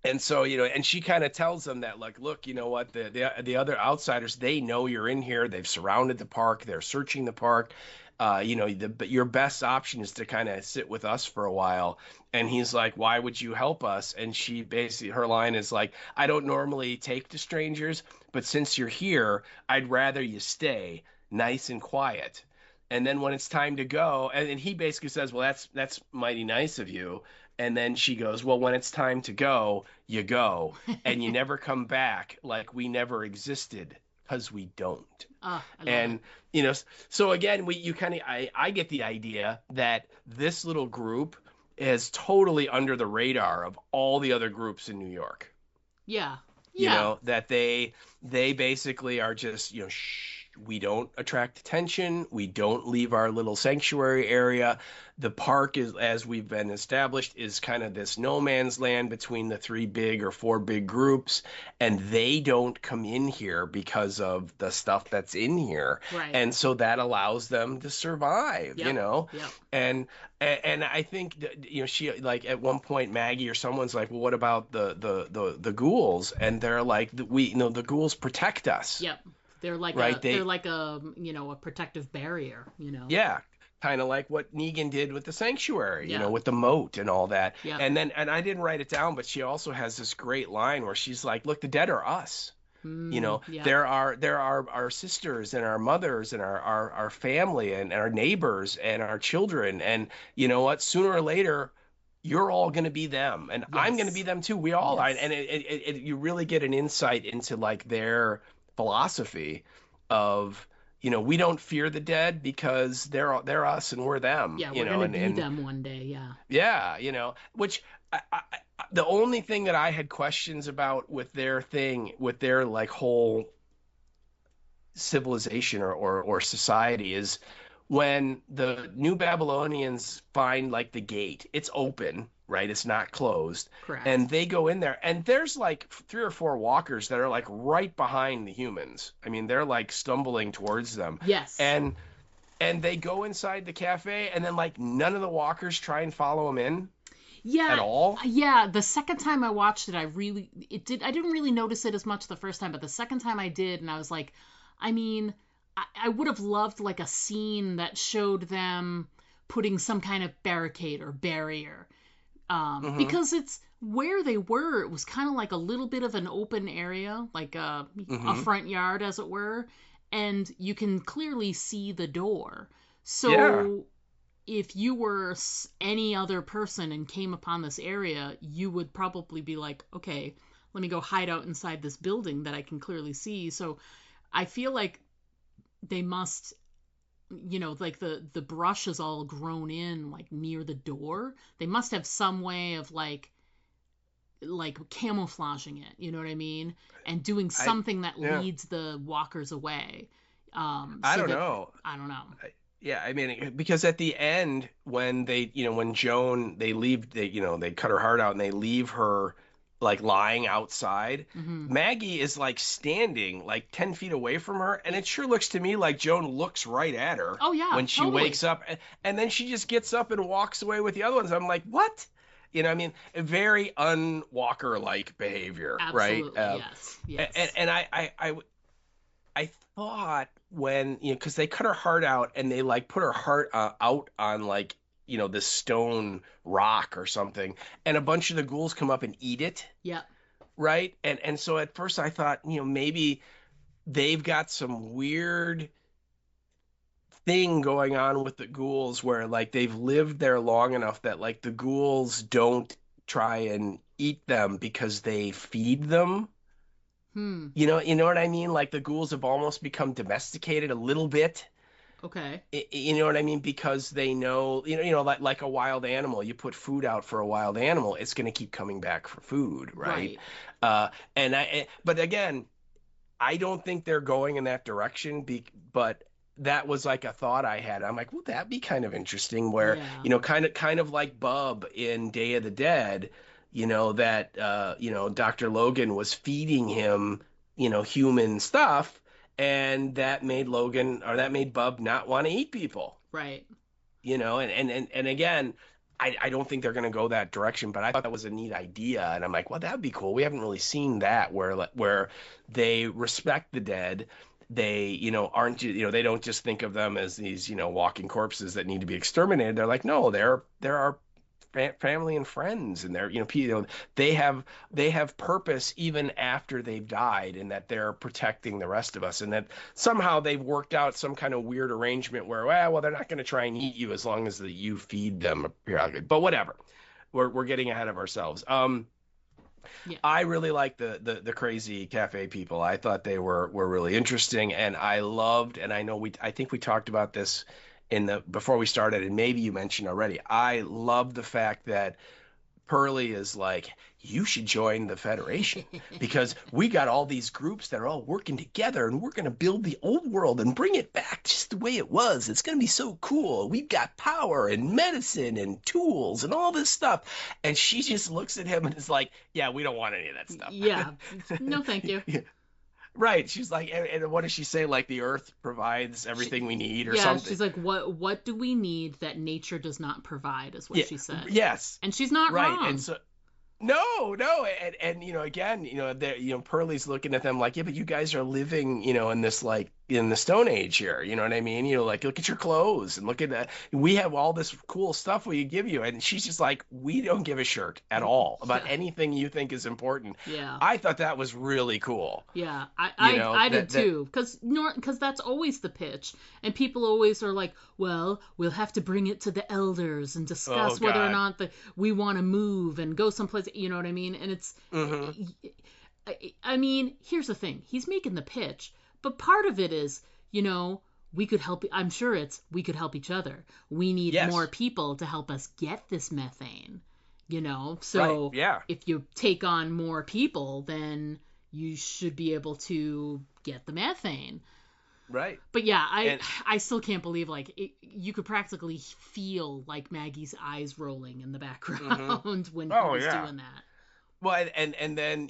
And so, and she kind of tells them that, like, look, you know what, the other outsiders, they know you're in here. They've surrounded the park. They're searching the park. But your best option is to kind of sit with us for a while. And he's like, why would you help us? And she basically, her line is like, I don't normally take to strangers, but since you're here, I'd rather you stay nice and quiet. And then when it's time to go, and he basically says, well, that's mighty nice of you. And then she goes, well, when it's time to go, you go, and you never come back, like we never existed, because we don't. And so again, I get the idea that this little group is totally under the radar of all the other groups in New York. Yeah. That they basically are just, shh, we don't attract attention. We don't leave our little sanctuary area. The park is, as we've been established, is kind of this no man's land between the 3 big or 4 big groups, and they don't come in here because of the stuff that's in here. Right. And so that allows them to survive, Yep. And I think that, she, like, at one point Maggie or someone's like, well, what about the ghouls? And they're like, the ghouls protect us. Yep. They're like they're like a protective barrier, Yeah. Kind of like what Negan did with the sanctuary, Yeah. With the moat and all that. Yeah. And I didn't write it down, but she also has this great line where she's like, look, the dead are us. Yeah. There are our sisters and our mothers and our family and our neighbors and our children. And you know what? Sooner or later, you're all going to be them. And Yes. I'm going to be them too. We all are. Yes. And you really get an insight into like their philosophy of, we don't fear the dead because they're us and we're them. Yeah, we're gonna be them one day. Yeah. Yeah, which the only thing that I had questions about with their like whole civilization or society is when the New Babylonians find like the gate, it's open, right? It's not closed. Correct. And they go in there, and there's like 3 or 4 walkers that are like right behind the humans. I mean, they're like stumbling towards them. Yes. And they go inside the cafe, and then like none of the walkers try and follow them in. Yeah. At all? Yeah, the second time I watched it, I didn't really notice it as much the first time, but the second time I did, and I was like, I mean, I would have loved like a scene that showed them putting some kind of barricade or barrier. Because it's where they were, it was kind of like a little bit of an open area, like a front yard, as it were, and you can clearly see the door. So if you were any other person and came upon this area, you would probably be like, okay, let me go hide out inside this building that I can clearly see. So I feel like they must, like the brush is all grown in like near the door. They must have some way of like camouflaging it, you know what I mean? And doing something that leads the walkers away. I don't know. Yeah, I mean, because at the end, when when Joan, they leave, they cut her heart out and they leave her like lying outside. Mm-hmm. Maggie is like standing like 10 feet away from her, and it sure looks to me like Joan looks right at her. Oh yeah, when she totally. wakes up, and then she just gets up and walks away with the other ones. I'm like, what? I mean, a very unwalker-like behavior, Absolutely, right? yes. And I thought when, because they cut her heart out and they like put her heart out on like, this stone rock or something, and a bunch of the ghouls come up and eat it, Yep. right? And so at first I thought, maybe they've got some weird thing going on with the ghouls where like they've lived there long enough that like the ghouls don't try and eat them because they feed them. Hmm. You know what I mean? Like the ghouls have almost become domesticated a little bit. Okay. You know what I mean? Because they know, like a wild animal, you put food out for a wild animal, it's going to keep coming back for food, right? Right. But again, I don't think they're going in that direction, but that was like a thought I had. I'm like, well, that'd be kind of interesting where, Yeah. kind of like Bub in Day of the Dead, that Dr. Logan was feeding him, human stuff, and that made Bub not want to eat people. Right. And again, I don't think they're going to go that direction, but I thought that was a neat idea, and I'm like, well, that'd be cool. We haven't really seen that where they respect the dead. They, aren't, they don't just think of them as these, walking corpses that need to be exterminated. They're like, no, they're our family and friends, and they're, they have purpose even after they've died, and that they're protecting the rest of us, and that somehow they've worked out some kind of weird arrangement where, well, they're not going to try and eat you as long as you feed them periodically. But whatever, we're getting ahead of ourselves. Yeah. I really like the crazy cafe people. I thought they were really interesting, and I loved, and I think we talked about this before we started, and maybe you mentioned already. I love the fact that Pearlie is like, you should join the Federation because we got all these groups that are all working together, and we're going to build the old world and bring it back just the way it was. It's going to be so cool. We've got power and medicine and tools and all this stuff. And she just looks at him and is like, yeah, we don't want any of that stuff. Yeah. No, thank you. Right. She's like, and what does she say? Like the earth provides everything we need or something. She's like, what do we need that nature does not provide, is what she said. Yes. And she's not right. wrong. And so, no, and again, Pearlie's looking at them like, yeah, but you guys are living, in this like in the Stone Age here, you know what I mean? Like look at your clothes and look at that. We have all this cool stuff we give you, and she's just like, we don't give a shirt at all about anything you think is important. Yeah, I thought that was really cool. Yeah, I did too, because that's always the pitch, and people always are like, well, we'll have to bring it to the elders and discuss whether or not we want to move and go someplace. You know what I mean? And it's, I mean, here's the thing: he's making the pitch. But part of it is, we could help. I'm sure we could help each other. We need more people to help us get this methane, So right. Yeah. if you take on more people, then you should be able to get the methane. Right. But yeah, I still can't believe, like, you could practically feel like Maggie's eyes rolling in the background when he was doing that. Well, and then,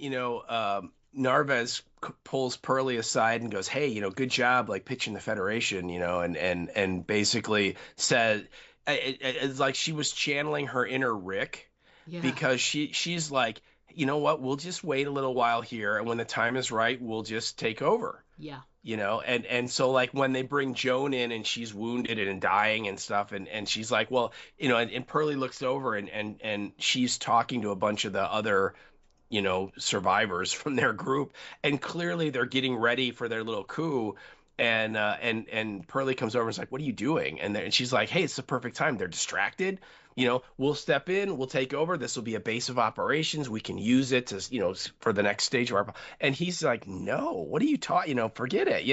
Narvez pulls Pearlie aside and goes, hey, good job, like pitching the Federation, and basically said, it's like she was channeling her inner Rick, because she's like, you know what, we'll just wait a little while here, and when the time is right, we'll just take over. Yeah. And so like when they bring Joan in and she's wounded and dying and stuff, and she's like, well, and Pearlie looks over and she's talking to a bunch of the other survivors from their group, and clearly they're getting ready for their little coup, and Pearlie comes over and is like, what are you doing? And she's like, hey, it's the perfect time. They're distracted, we'll step in, we'll take over, this will be a base of operations, we can use it to for the next stage of our, and he's like, no, what are you talking, forget it,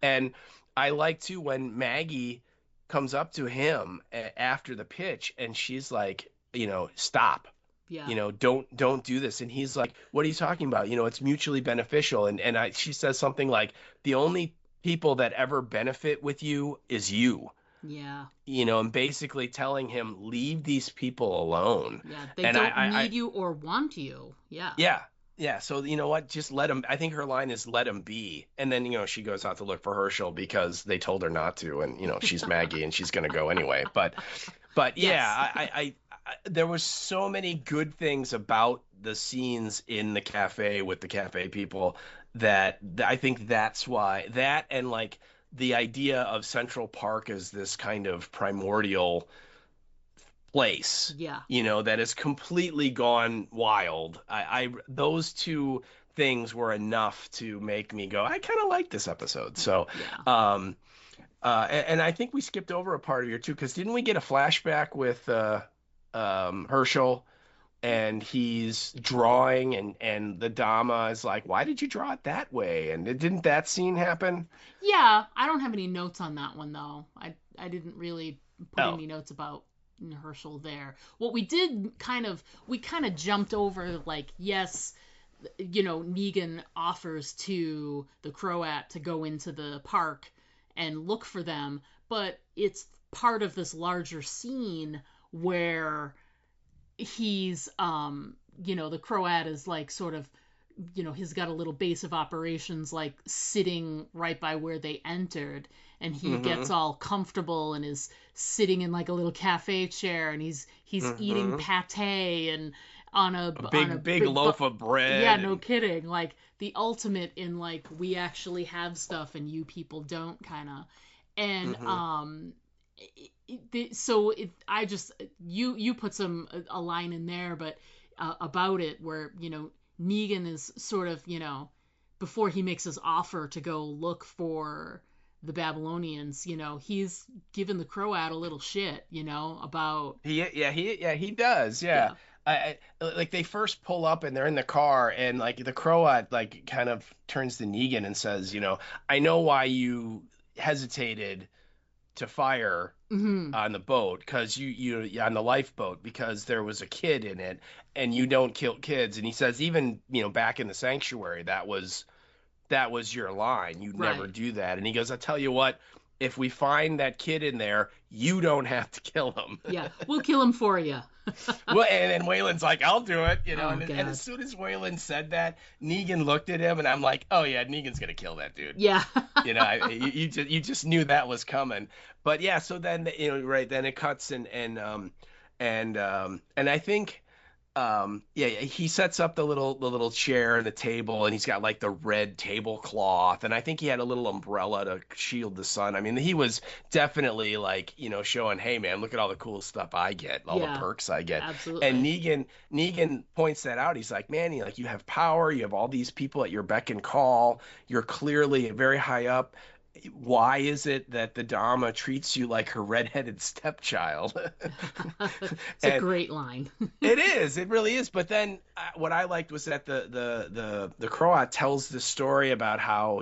and I like to when Maggie comes up to him after the pitch, and she's like, stop. Yeah. Don't do this. And he's like, what are you talking about? It's mutually beneficial. And she says something like, the only people that ever benefit with you is you. Yeah. And basically telling him, leave these people alone. Yeah. They don't need you or want you. Yeah. Yeah. Yeah. So you know what? Just let them. I think her line is let them be. And then, she goes out to look for Herschel because they told her not to. And, she's Maggie and she's going to go anyway. But yeah, I there was so many good things about the scenes in the cafe with the cafe people I think that's why that, and like the idea of Central Park as this kind of primordial place, Yeah. that has completely gone wild. Those two things were enough to make me go, I kind of like this episode. So, Yeah. and I think we skipped over a part of here too, because didn't we get a flashback with Herschel, and he's drawing, and the Dama is like, why did you draw it that way? And didn't that scene happen? Yeah, I don't have any notes on that one though. I didn't really put Oh, any notes about Herschel there. What we did we kind of jumped over, like, yes, Negan offers to the Croat to go into the park and look for them, but it's part of this larger scene where he's the Croat is like sort of, he's got a little base of operations like sitting right by where they entered, and he mm-hmm, gets all comfortable and is sitting in like a little cafe chair, and he's eating mm-hmm. pate and on a Big loaf of yeah, bread, no and kidding, like the ultimate in like, we actually have stuff and you people don't, kind of. And mm-hmm. I just, you put a line in there, but about it where Negan is sort of, before he makes his offer to go look for the Babylonians, he's given the Croat a little shit, about. He does, yeah. Yeah. Like they first pull up and they're in the car, and like the Croat like kind of turns to Negan and says, I know why you hesitated to fire Hmm. on the boat, because you on the lifeboat, because there was a kid in it, and you don't kill kids. And he says, even back in the sanctuary, that was your line. You'd never Right. do that. And he goes, I'll tell you what, if we find that kid in there, you don't have to kill him. Yeah, we'll kill him for you. Well, and then Waylon's like, I'll do it, Oh, and God. as soon as Wayland said that, Negan looked at him, and I'm like, oh yeah, Negan's gonna kill that dude. Yeah. You just knew that was coming. But yeah, so then right then it cuts, and I think yeah, he sets up the little chair and the table, and he's got like the red tablecloth, and I think he had a little umbrella to shield the sun. I mean, he was definitely like, showing, hey man, look at all the cool stuff I get, all the Yeah, perks I get. absolutely. And Negan points that out. He's like, man, you have power, you have all these people at your beck and call, you're clearly very high up. Why is it that the Dama treats you like her redheaded stepchild? It's a And great line. it really is. But then what I liked was that the Croat tells the story about how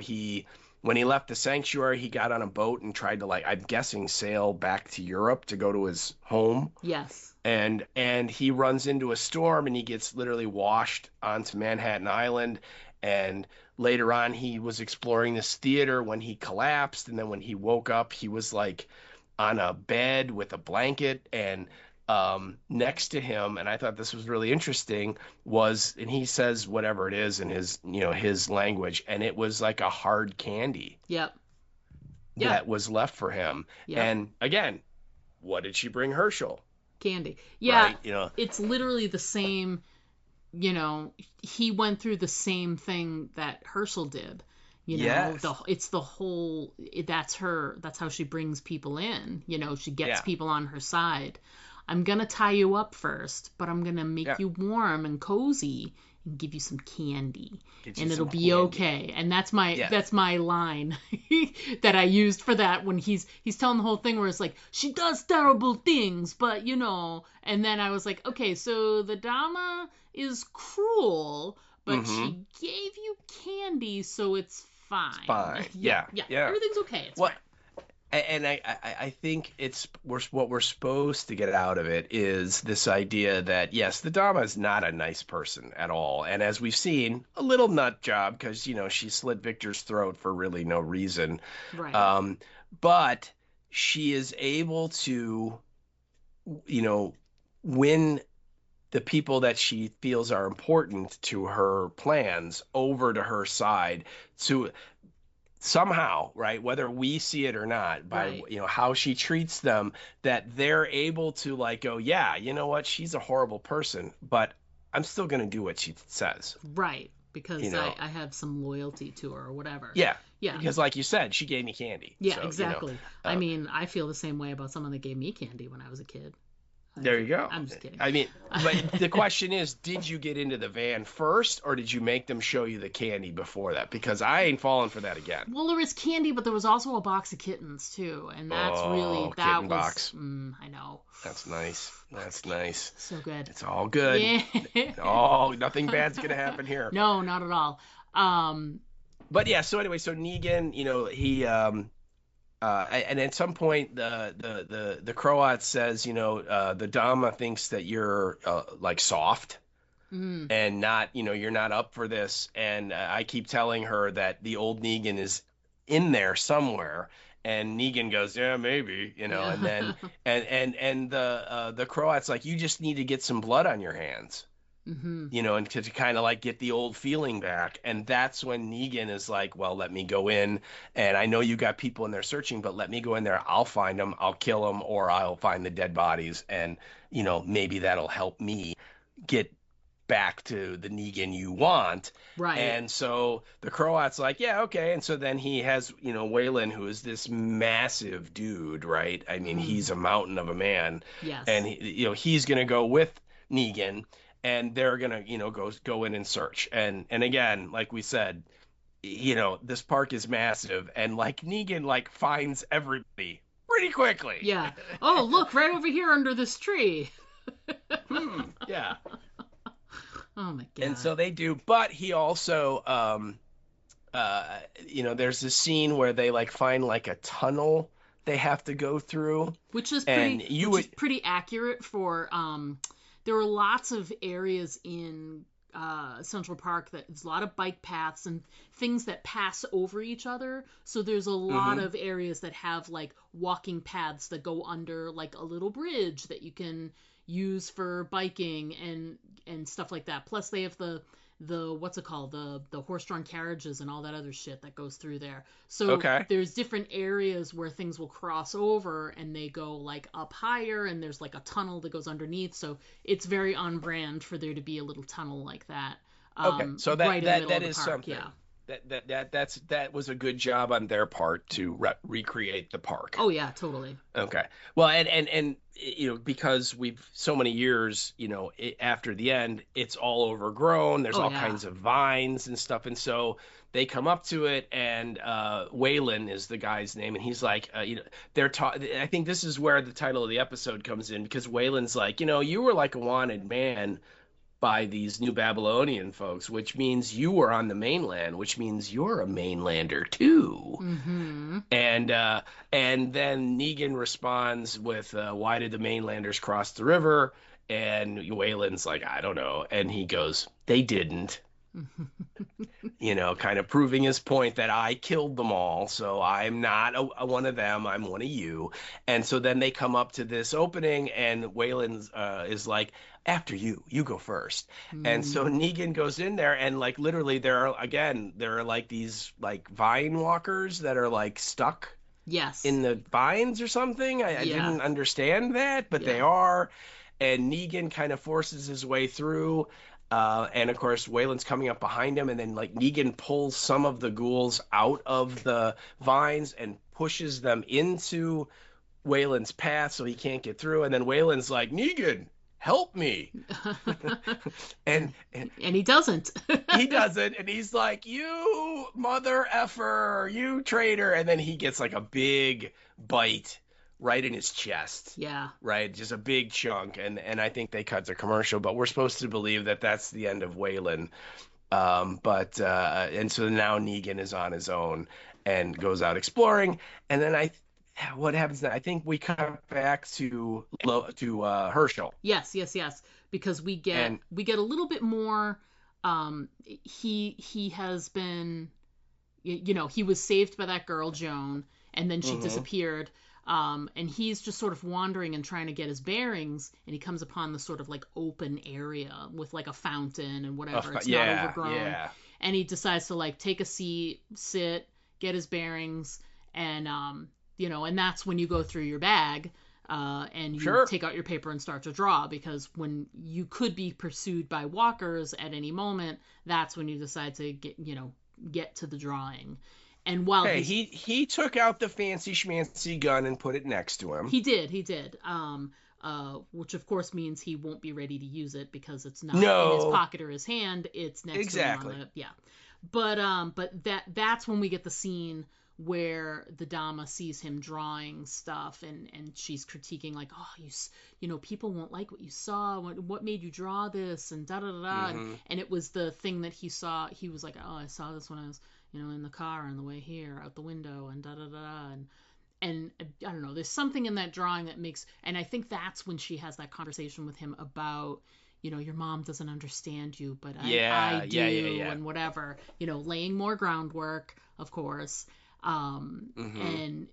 when he left the sanctuary, he got on a boat and tried to, like, I'm guessing, sail back to Europe to go to his home. Yes. And he runs into a storm, and he gets literally washed onto Manhattan Island. And later on, he was exploring this theater when he collapsed, and then when he woke up, he was like on a bed with a blanket, and next to him, and I thought this was really interesting, and he says whatever it is in his language, and it was like a hard candy Yep. Yeah. that was left for him. Yep. And again, what did she bring Herschel? Candy. Yeah. Right? It's literally the same. He went through the same thing that Herschel did. Yes. It's the whole. That's how she brings people in. She gets Yeah. people on her side. I'm gonna tie you up first, but I'm gonna make Yeah. you warm and cozy and give you some candy, Get you and it'll some be candy. okay. And that's my Yes. line that I used for that, when he's telling the whole thing where it's like, she does terrible things, but and then I was like, okay, so the Dama is cruel, but she gave you candy, so it's fine. It's fine. Yeah. Yeah. Everything's okay. It's Well, fine. and I think what we're supposed to get out of it is this idea that, yes, the Dama is not a nice person at all. And as we've seen, a little nut job, because, she slit Victor's throat for really no reason. Right. But she is able to, win the people that she feels are important to her plans over to her side, to somehow, right, whether we see it or not, by Right. How she treats them, that they're able to, like, go, yeah, you know what, she's a horrible person, but I'm still going to do what she says. Right. because I have some loyalty to her or whatever. Yeah. Yeah. Because like you said, she gave me candy. Yeah, so, exactly. I mean, I feel the same way about someone that gave me candy when I was a kid. There you go. I'm just kidding. I mean, but the question is, did you get into the van first, or did you make them show you the candy before that? Because I ain't falling for that again. Well, there was candy, but there was also a box of kittens too, and that's that kitten was. Box. I know. That's nice. That's nice. So good. It's all good. Yeah. Oh, nothing bad's gonna happen here. No, not at all. But yeah. So anyway, so Negan, he and at some point the Croat says, the Dama thinks that you're like soft and not, you're not up for this. And I keep telling her that the old Negan is in there somewhere. And Negan goes, yeah, maybe, and then and the Croat's like, you just need to get some blood on your hands. And to kind of like get the old feeling back. And that's when Negan is like, well, let me go in. And I know you got people in there searching, but let me go in there. I'll find them. I'll kill them, or I'll find the dead bodies. And, maybe that'll help me get back to the Negan you want. Right. And so the Croat's like, yeah, okay. And so then he has, Waylon, who is this massive dude, right? I mean, he's a mountain of a man. Yes. And, he's going to go with Negan. And they're gonna, go in and search. And again, like we said, this park is massive, and like Negan finds everybody pretty quickly. Yeah. Oh, look, right over here under this tree. Yeah. Oh my God. And so they do, but he also, there's this scene where they find a tunnel they have to go through, which is pretty accurate for there are lots of areas in Central Park that there's a lot of bike paths and things that pass over each other. So there's a lot of areas that have walking paths that go under a little bridge that you can use for biking and stuff like that. Plus they have the what's it called, the horse-drawn carriages and all that other shit that goes through there. So there's different areas where things will cross over and they go up higher, and there's a tunnel that goes underneath. So it's very on brand for there to be a little tunnel like that. So right that is park. something. Yeah. That was a good job on their part to recreate the park. Oh yeah, totally. Okay. Well, and because we've so many years, after the end, it's all overgrown. There's all kinds of vines and stuff, and so they come up to it, and Waylon is the guy's name, and he's like, I think this is where the title of the episode comes in, because Waylon's like, you were like a wanted man by these New Babylonian folks, which means you were on the mainland, which means you're a Mainlander too. And then Negan responds with, why did the Mainlanders cross the river? And Waylon's like, I don't know. And he goes, they didn't. Kind of proving his point that I killed them all, so I'm not one of them, I'm one of you. And so then they come up to this opening, and Waylon is like, after you go first. And so Negan goes in there, and literally there are these vine walkers that are stuck in the vines or something. I didn't understand that, but they are. And Negan kind of forces his way through. And of course, Waylon's coming up behind him, and then Negan pulls some of the ghouls out of the vines and pushes them into Waylon's path so he can't get through. And then Waylon's like, Negan, help me. and he doesn't. He doesn't, and he's like, you mother effer, you traitor. And then he gets a big bite right in his chest. Yeah. Right? Just a big chunk. And I think they cut the commercial, but we're supposed to believe that that's the end of Waylon. And so now Negan is on his own and goes out exploring. And then what happens then? I think we cut back to Herschel. Yes. Because we get a little bit more, he has been, he was saved by that girl, Joan, and then she disappeared. And he's just sort of wandering and trying to get his bearings, and he comes upon this sort of open area with a fountain and whatever. It's not overgrown. Yeah. And he decides to take a seat, sit, get his bearings, and and that's when you go through your bag and you Sure. take out your paper and start to draw, because when you could be pursued by walkers at any moment, that's when you decide to get to the drawing. And while Hey, he took out the fancy schmancy gun and put it next to him. He did. Which of course means he won't be ready to use it because it's not No. in his pocket or his hand. It's next to him on the, yeah. But that's when we get the scene where the Dama sees him drawing stuff, and she's critiquing, like, oh, people won't like what you saw. What made you draw this? And da da da da. Mm-hmm. And it was the thing that he saw. He was like, oh, I saw this when I was, in the car on the way here, out the window, and da da da. And I don't know, there's something in that drawing that makes, and I think that's when she has that conversation with him about, your mom doesn't understand you, but I do, and whatever, laying more groundwork, of course. And,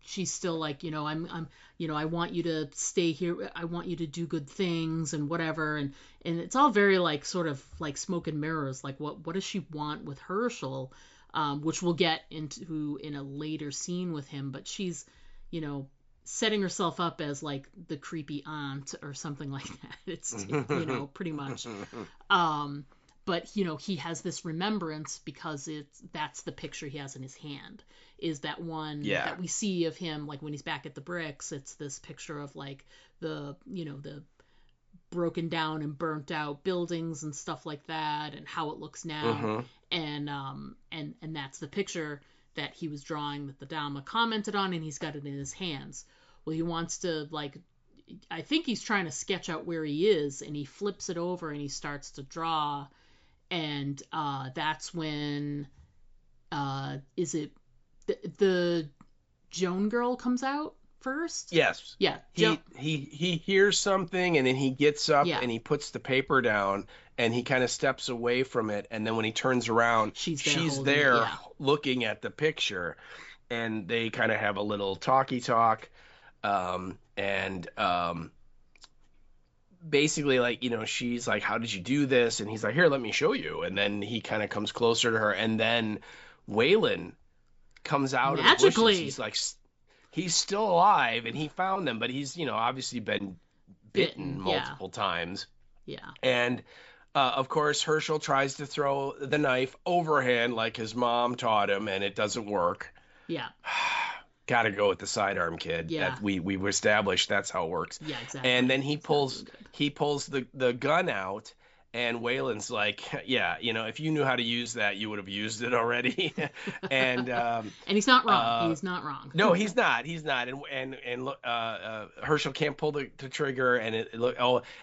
she's still like, I want you to stay here. I want you to do good things and whatever. And it's all very like, sort of like smoke and mirrors. Like what does she want with Herschel? Which we'll get into in a later scene with him, but she's, setting herself up as like the creepy aunt or something like that. It's, pretty much. But, he has this remembrance because that's the picture he has in his hand, is that one that we see of him, like when he's back at the bricks. It's this picture of like the broken down and burnt out buildings and stuff like that, and how it looks now. And that's the picture that he was drawing, that the Dama commented on, and he's got it in his hands. Well, he wants to, like, I think he's trying to sketch out where he is, and he flips it over and he starts to draw. And that's when is it the Joan girl comes out first? Yes. Yeah. He hears something, and then he gets up and he puts the paper down, and he kind of steps away from it, and then when he turns around, she's there looking at the picture, and they kind of have a little talk. Basically, like, she's like, how did you do this? And he's like, here, let me show you. And then he kind of comes closer to her, and then Waylon comes out magically. Of the bushes. He's like, he's still alive, and he found them, but he's, obviously been bitten multiple times. Yeah. And of course, Herschel tries to throw the knife overhand like his mom taught him, and it doesn't work. Yeah. Got to go with the sidearm, kid. Yeah. We established that's how it works. Yeah, exactly. And then he pulls the gun out, and Waylon's like, yeah, if you knew how to use that, you would have used it already. And he's not wrong. He's not wrong. No, he's not. And Herschel can't pull the trigger, and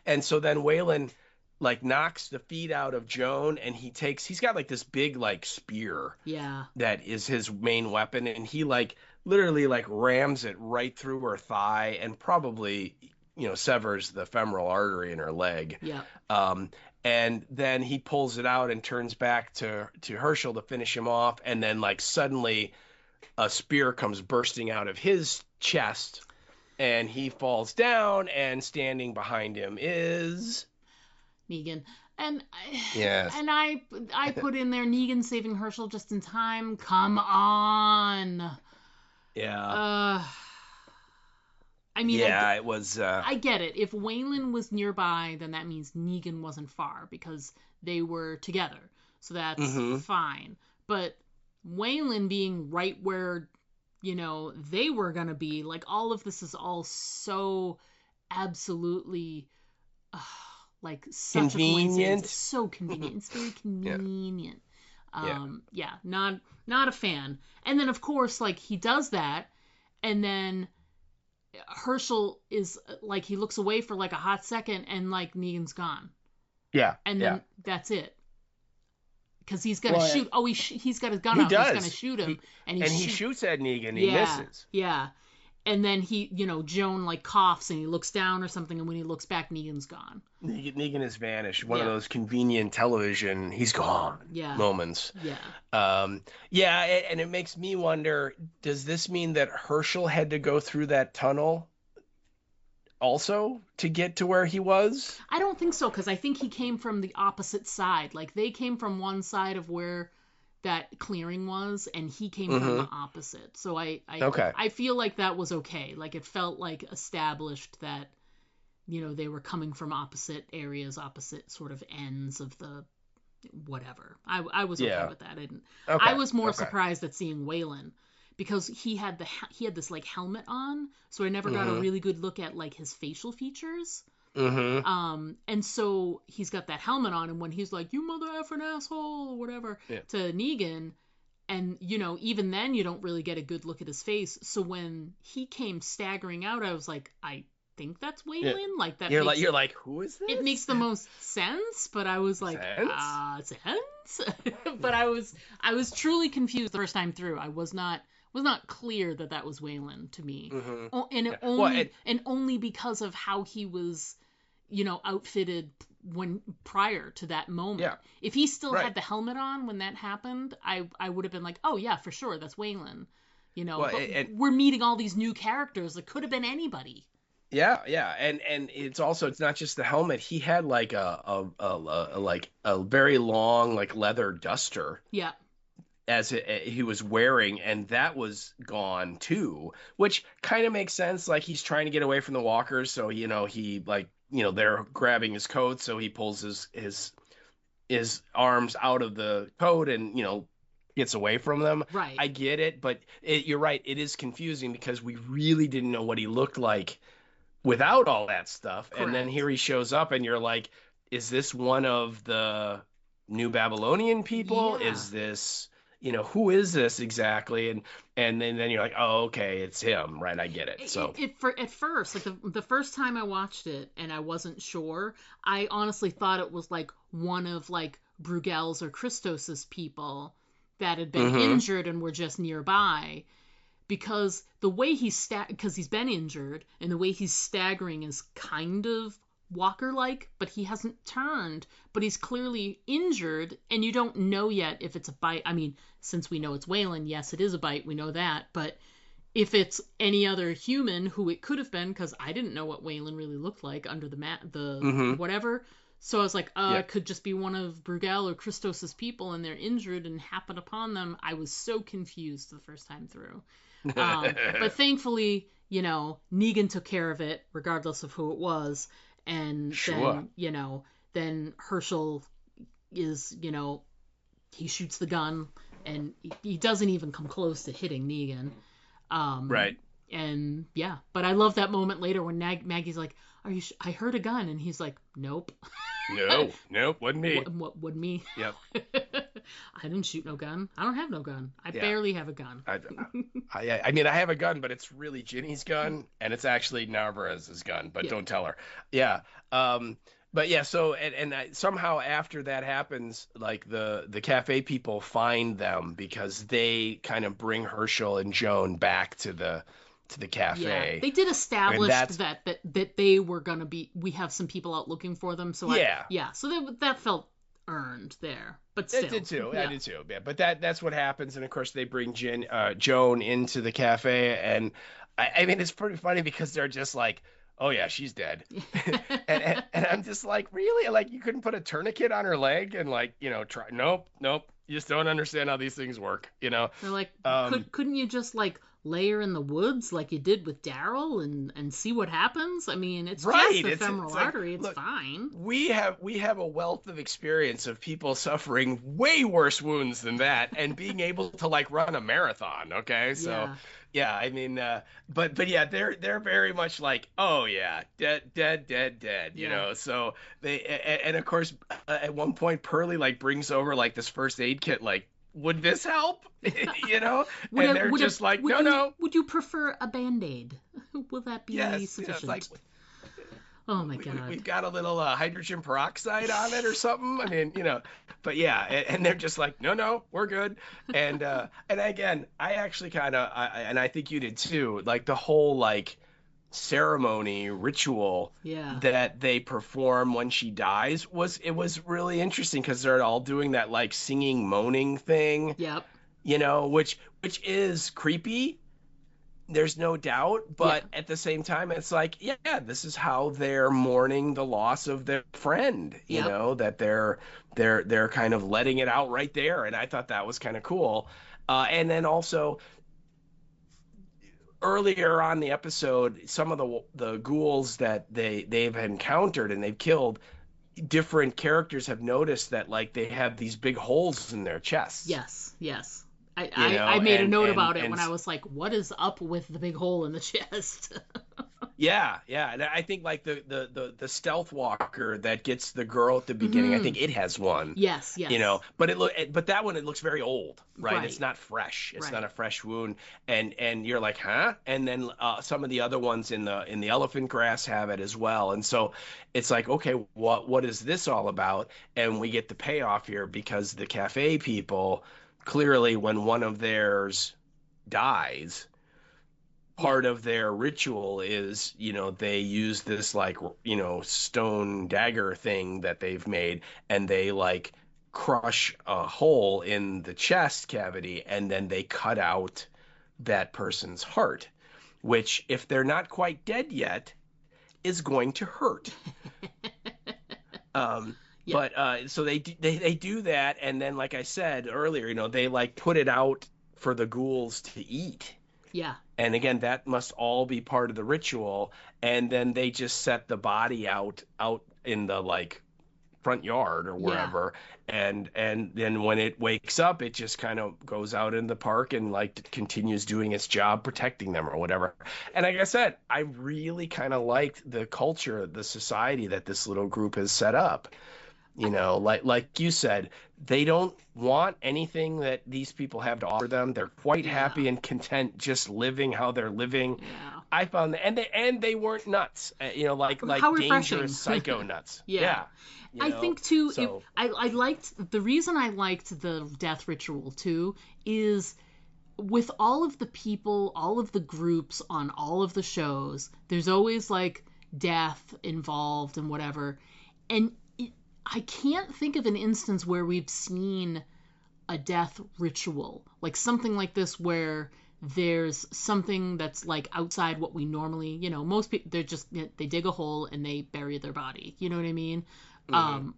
and so then Waylon like knocks the feet out of Joan, and he's got like this big like spear. Yeah. That is his main weapon, and he like literally like rams it right through her thigh, and probably severs the femoral artery in her leg. Yeah. And then he pulls it out and turns back to Herschel to finish him off, and then like suddenly a spear comes bursting out of his chest, and he falls down, and standing behind him is Negan. And yes. And I put in there Negan saving Herschel just in time. Come on. Yeah. I mean, it was. I get it. If Waylon was nearby, then that means Negan wasn't far because they were together. So that's fine. But Waylon being right where, they were going to be, like, all of this is all so absolutely, like, such convenient. A coincidence. It's so convenient. It's very convenient. Not a fan. And then, of course, like, he does that, and then Herschel is like, he looks away for like a hot second, and like Negan's gone. Yeah. And then that's it. Because he's gonna shoot. Oh, he's got his gun out. Does. He's gonna shoot him, he shoots at Negan. And he misses. Yeah. And then he, Joan like coughs, and he looks down or something, and when he looks back, Negan's gone. Negan has vanished. One of those convenient television, he's gone moments. Yeah. And it makes me wonder, does this mean that Herschel had to go through that tunnel also to get to where he was? I don't think so, because I think he came from the opposite side. Like, they came from one side of where that clearing was, and he came from the opposite. So Okay. I feel like that was okay. Like it felt like established that, you know, they were coming from opposite areas, opposite sort of ends of the whatever. I was okay with that. I was more surprised at seeing Waylon, because he had this like helmet on, so I never got a really good look at like his facial features. And so he's got that helmet on, and when he's like, "You mother effing asshole," or whatever to Negan, and you know, even then you don't really get a good look at his face. So when he came staggering out, I was like, I think that's Waylon. Like that. You're like, who is this? It makes the most sense, but I was like, sense. But I was truly confused the first time through. I was not clear that was Waylon to me, and only because of how he was, you know, outfitted prior to that moment. Yeah. If he still had the helmet on when that happened, I would have been like, oh yeah, for sure, that's Waylon. You know, but we're meeting all these new characters that could have been anybody. Yeah, and it's not just the helmet. He had like a very long like leather duster. Yeah. He was wearing, and that was gone too, which kind of makes sense. Like he's trying to get away from the walkers, so you know he like, you know, they're grabbing his coat, so he pulls his arms out of the coat and, you know, gets away from them. Right. I get it, but you're right. It is confusing because we really didn't know what he looked like without all that stuff. Correct. And then here he shows up, and you're like, is this one of the New Babylonian people? Yeah. Is this, you know, who is this exactly? And then you're like, oh, okay, it's him, right? I get it. So at first, like the first time I watched it and I wasn't sure, I honestly thought it was like one of like Brugel's or Christos's people that had been injured and were just nearby, because the way because he's been injured, and the way he's staggering is kind of Walker-like, but he hasn't turned, but he's clearly injured, and you don't know yet if it's a bite. I mean, since we know it's Waylon, yes, it is a bite, we know that, but if it's any other human, who it could have been, because I didn't know what Waylon really looked like under the whatever, so I was like, it could just be one of Brugel or Christos's people, and they're injured and happen upon them. I was so confused the first time through. But thankfully, you know, Negan took care of it, regardless of who it was. And then, you know, then Herschel is, you know, he shoots the gun, and he doesn't even come close to hitting Negan. Right. And yeah, but I love that moment later when Maggie's like, I heard a gun, and he's like, nope. Nope, wasn't me. What wasn't me? Yep. I didn't shoot no gun. I don't have no gun. I barely have a gun. I mean, I have a gun, but it's really Ginny's gun, and it's actually Narvaez's gun, but don't tell her. Yeah. But yeah, so and somehow after that happens, like the cafe people find them because they kind of bring Herschel and Joan back to the cafe. Yeah, they did establish that they were gonna be. We have some people out looking for them. So so that felt earned there, but still. It did too. Yeah. I did too. Yeah, but that's what happens, and of course they bring Joan into the cafe, and I mean it's pretty funny because they're just like, oh yeah, she's dead, and I'm just like, really? Like you couldn't put a tourniquet on her leg and like, you know, try? Nope. You just don't understand how these things work, you know. They're like, couldn't you just like lay her in the woods like you did with Daryl and see what happens? I mean, it's just the femoral artery. It's fine. We have a wealth of experience of people suffering way worse wounds than that and being able to like run a marathon. Okay, so yeah, I mean, but yeah, they're very much like, oh yeah, dead, you know. So they and of course at one point Pearlie like brings over like this first aid kit, like, would this help? You know? And they're just like, no. Would you prefer a Band-Aid? Will that be sufficient? Like, oh my God. We've got a little hydrogen peroxide on it or something. I mean, you know, but yeah, and they're just like, no, we're good. And again, I actually kind of, and I think you did too, like the whole like ceremony ritual that they perform when she dies was really interesting because they're all doing that like singing moaning thing, you know, which is creepy, There's no doubt, but at the same time, it's like, yeah, this is how they're mourning the loss of their friend. You know, that they're kind of letting it out right there, and I thought that was kind of cool. And then also earlier on the episode, some of the ghouls that they've encountered and they've killed, different characters have noticed that like they have these big holes in their chests. Yes. I made a note about it and when I was like, what is up with the big hole in the chest? Yeah, and I think like the stealth walker that gets the girl at the beginning, I think it has one. Yes. You know, but that one, it looks very old, right? It's not fresh. It's right. not a fresh wound, and you're like, huh? And then some of the other ones in the elephant grass have it as well, and so it's like, okay, what is this all about? And we get the payoff here because the cafe people, clearly when one of theirs dies, part of their ritual is, you know, they use this like, you know, stone dagger thing that they've made, and they like crush a hole in the chest cavity, and then they cut out that person's heart, which, if they're not quite dead yet, is going to hurt. But so they do that, and then, like I said earlier, you know, they like put it out for the ghouls to eat. Yeah. And again, that must all be part of the ritual. And then they just set the body out in the like front yard or wherever. Yeah. And then when it wakes up, it just kind of goes out in the park and like continues doing its job protecting them or whatever. And like I said, I really kind of liked the culture, the society that this little group has set up. You know, like you said, they don't want anything that these people have to offer them. They're quite happy and content just living how they're living. Yeah. I found that, and they weren't nuts. You know, like dangerous psycho nuts. Yeah. You know? I think too. So, I liked the reason I liked the death ritual too is with all of the people, all of the groups on all of the shows. There's always like death involved and whatever, and I can't think of an instance where we've seen a death ritual, like something like this where there's something that's like outside what we normally, you know, most people, they dig a hole and they bury their body. You know what I mean?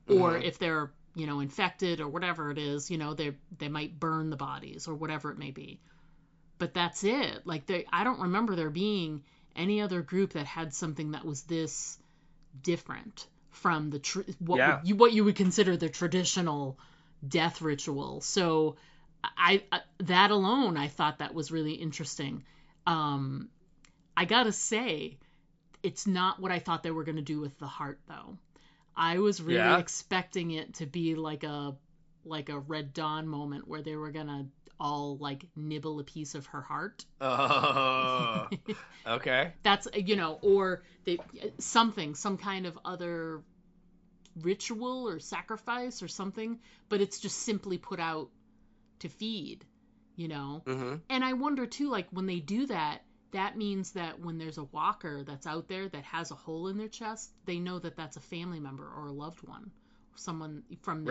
Or if they're, you know, infected or whatever it is, you know, they might burn the bodies or whatever it may be. But that's it. Like I don't remember there being any other group that had something that was this different from what you would consider the traditional death ritual. So I that alone, I thought that was really interesting. I gotta say, it's not what I thought they were going to do with the heart, though. I was really expecting it to be like a Red Dawn moment where they were gonna all like nibble a piece of her heart. Oh, okay. That's, you know, or some kind of other ritual or sacrifice or something, but it's just simply put out to feed, you know. And I wonder too, like when they do that, that means that when there's a walker that's out there that has a hole in their chest, they know that that's a family member or a loved one, someone from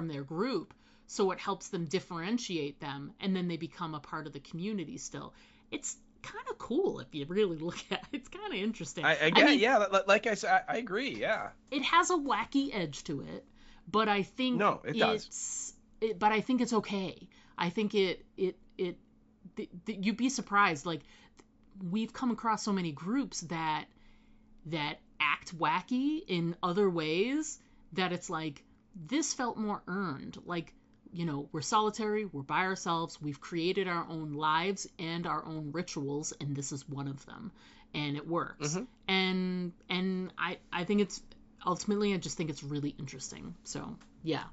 their group. So it helps them differentiate them, and then they become a part of the community still. It's kind of cool if you really look at it. It's kind of interesting. I mean, like I said, I agree, yeah. It has a wacky edge to it, but I think does. But I think it's okay. I think you'd be surprised. Like, we've come across so many groups that act wacky in other ways that it's like, this felt more earned. Like, you know, we're solitary, we're by ourselves, we've created our own lives and our own rituals, and this is one of them, and it works. And I think it's ultimately, I just think it's really interesting. So yeah,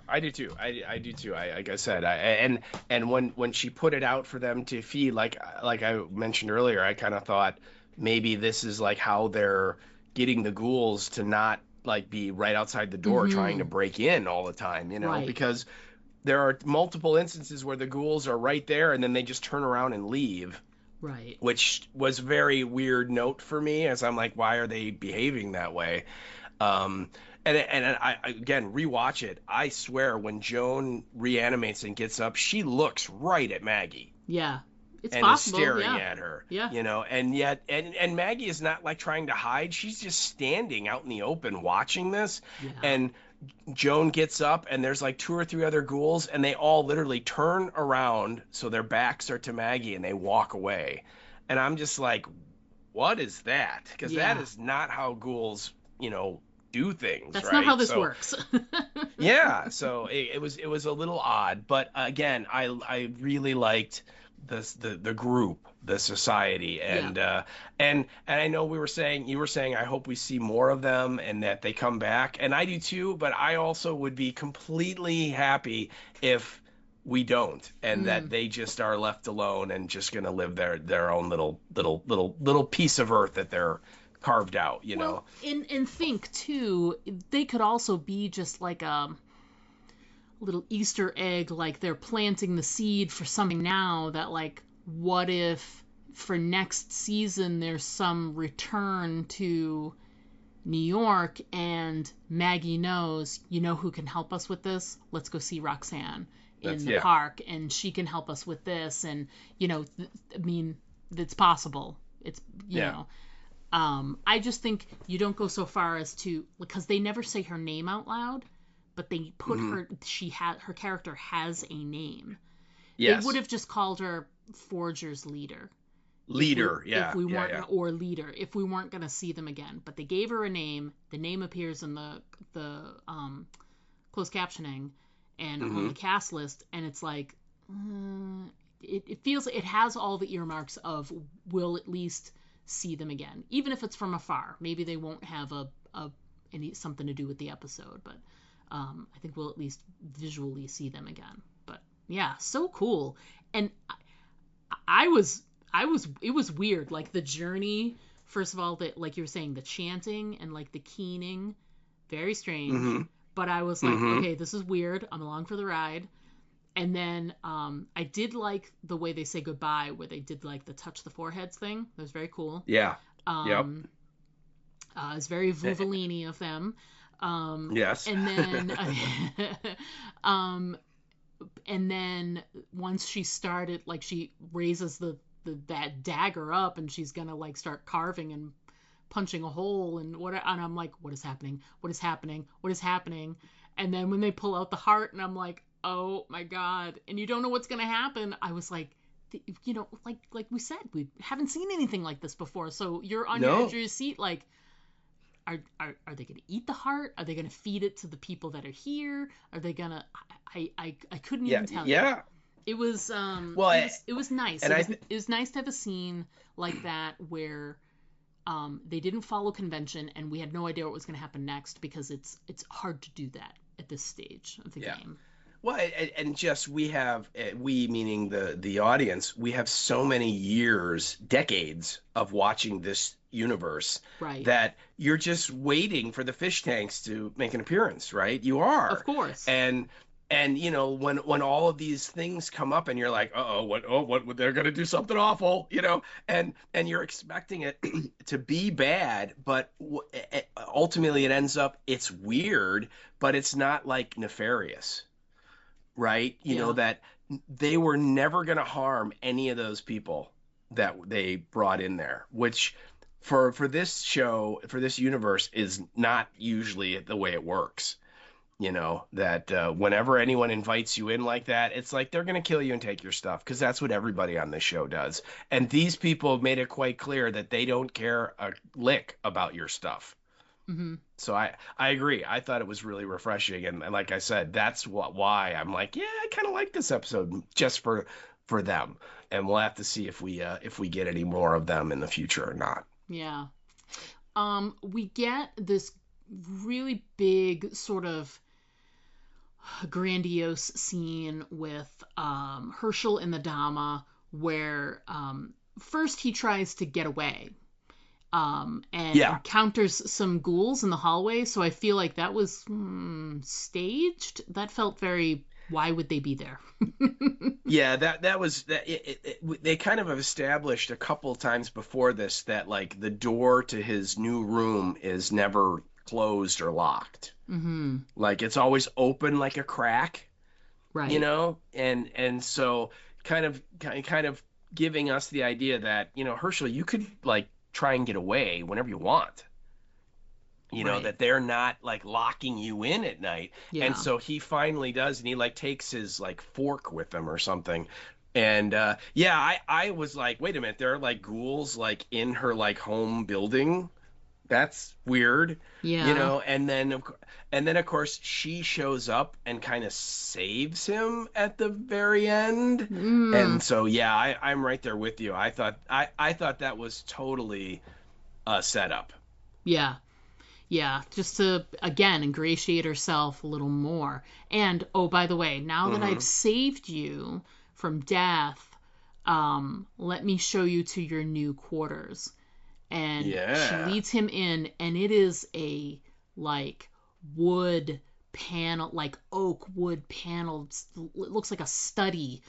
I do too. I do too. Like I said, and when she put it out for them to feed, like I mentioned earlier, I kind of thought maybe this is like how they're getting the ghouls to not like be right outside the door trying to break in all the time, you know, because there are multiple instances where the ghouls are right there and then they just turn around and leave. Right. Which was very weird note for me, as I'm like, why are they behaving that way? And I again rewatch it. I swear when Joan reanimates and gets up, she looks right at Maggie. Yeah. and possible, is staring yeah. at her. Yeah. You know, and yet, and Maggie is not like trying to hide. She's just standing out in the open watching this. Yeah. And Joan gets up, and there's like 2 or 3 other ghouls, and they all literally turn around so their backs are to Maggie, and they walk away. And I'm just like, what is that? Because that is not how ghouls, you know, do things. That's right? not how this So, works. yeah, so it was a little odd, but again, I really liked the group, the society, and and I know you were saying I hope we see more of them and that they come back, and I do too, but I also would be completely happy if we don't, and that they just are left alone and just gonna live their own little piece of earth that they're carved out, you know. And think too, they could also be just like a little Easter egg, like they're planting the seed for something now that, like, what if for next season there's some return to New York and Maggie knows, you know who can help us with this? Let's go see Roxanne in the park, and she can help us with this, and, you know, I mean, it's possible. It's, you know. I just think you don't go so far as to, because they never say her name out loud, but they put her character has a name. Yes. They would have just called her Forger's leader. If we weren't, or leader, if we weren't going to see them again. But they gave her a name. The name appears in the closed captioning and on the cast list, and it's like, it feels, it has all the earmarks of, we'll at least see them again, even if it's from afar. Maybe they won't have something to do with the episode, but I think we'll at least visually see them again. But yeah, so cool. And it was weird, like the journey. First of all, that, like you were saying, the chanting and like the keening, very strange. But I was like, okay, this is weird. I'm along for the ride. And then I did like the way they say goodbye, where they did like the touch the foreheads thing. That was very cool. Yeah. It's very Vuvolini of them. Yes. And then, and then once she started, like, she raises that dagger up, and she's gonna like start carving and punching a hole, and I'm like, what is happening? What is happening? What is happening? And then when they pull out the heart, and I'm like, oh my God. And you don't know what's going to happen. I was like, you know, like we said, we haven't seen anything like this before. So you're on your edge of your seat. Like, are they going to eat the heart? Are they going to feed it to the people that are here? Are they going to, I couldn't even tell you. Yeah. It was, it was nice. It was nice to have a scene like that where, they didn't follow convention, and we had no idea what was going to happen next, because it's hard to do that at this stage of the game. Well, and just we meaning the audience, we have so many years, decades of watching this universe, right, that you're just waiting for the fish tanks to make an appearance, right? You are, of course, and you know, when all of these things come up, and you're like, what they're gonna do something awful, you know, and you're expecting it to be bad, but ultimately it ends up, it's weird, but it's not like nefarious. Right? You know, that they were never going to harm any of those people that they brought in there, which for this show, for this universe, is not usually the way it works. You know, that whenever anyone invites you in like that, it's like they're going to kill you and take your stuff, because that's what everybody on this show does. And these people have made it quite clear that they don't care a lick about your stuff. So I agree. I thought it was really refreshing, and like I said, that's why I'm like, yeah, I kind of like this episode just for them, and we'll have to see if we get any more of them in the future or not. Yeah. We get this really big sort of grandiose scene with Herschel in the Dhamma, where first he tries to get away. And encounters some ghouls in the hallway, so I feel like that was staged. That felt very, why would they be there? Yeah, that was that. They kind of have established a couple of times before this that, like, the door to his new room is never closed or locked. Like, it's always open like a crack, right? You know, and so kind of giving us the idea that, Herschel, you could like try and get away whenever you want. Right. That they're not like locking you in at night. Yeah. And so he finally does, and he like takes his like fork with him or something. And I was like, wait a minute, there are like ghouls like in her like home building. That's weird. Yeah. And then of course she shows up and kind of saves him at the very end. And so I'm right there with you. I thought that was totally a setup. Yeah. Yeah, just to, again, ingratiate herself a little more. And, oh, by the way, now that I've saved you from death, let me show you to your new quarters. And she leads him in, and it is a, like, wood panel, like oak wood paneled, it looks like a study,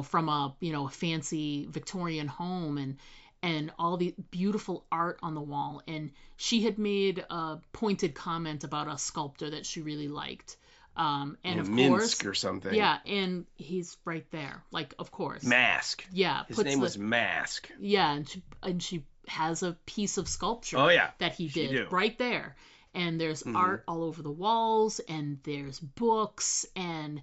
from a, a fancy Victorian home, and all the beautiful art on the wall. And she had made a pointed comment about a sculptor that she really liked. And of Minsk course, or something. Yeah, and he's right there. Like, of course. Mask. Yeah. His name was Mask. Yeah, and she has a piece of sculpture that he did right there. And there's art all over the walls, and there's books, and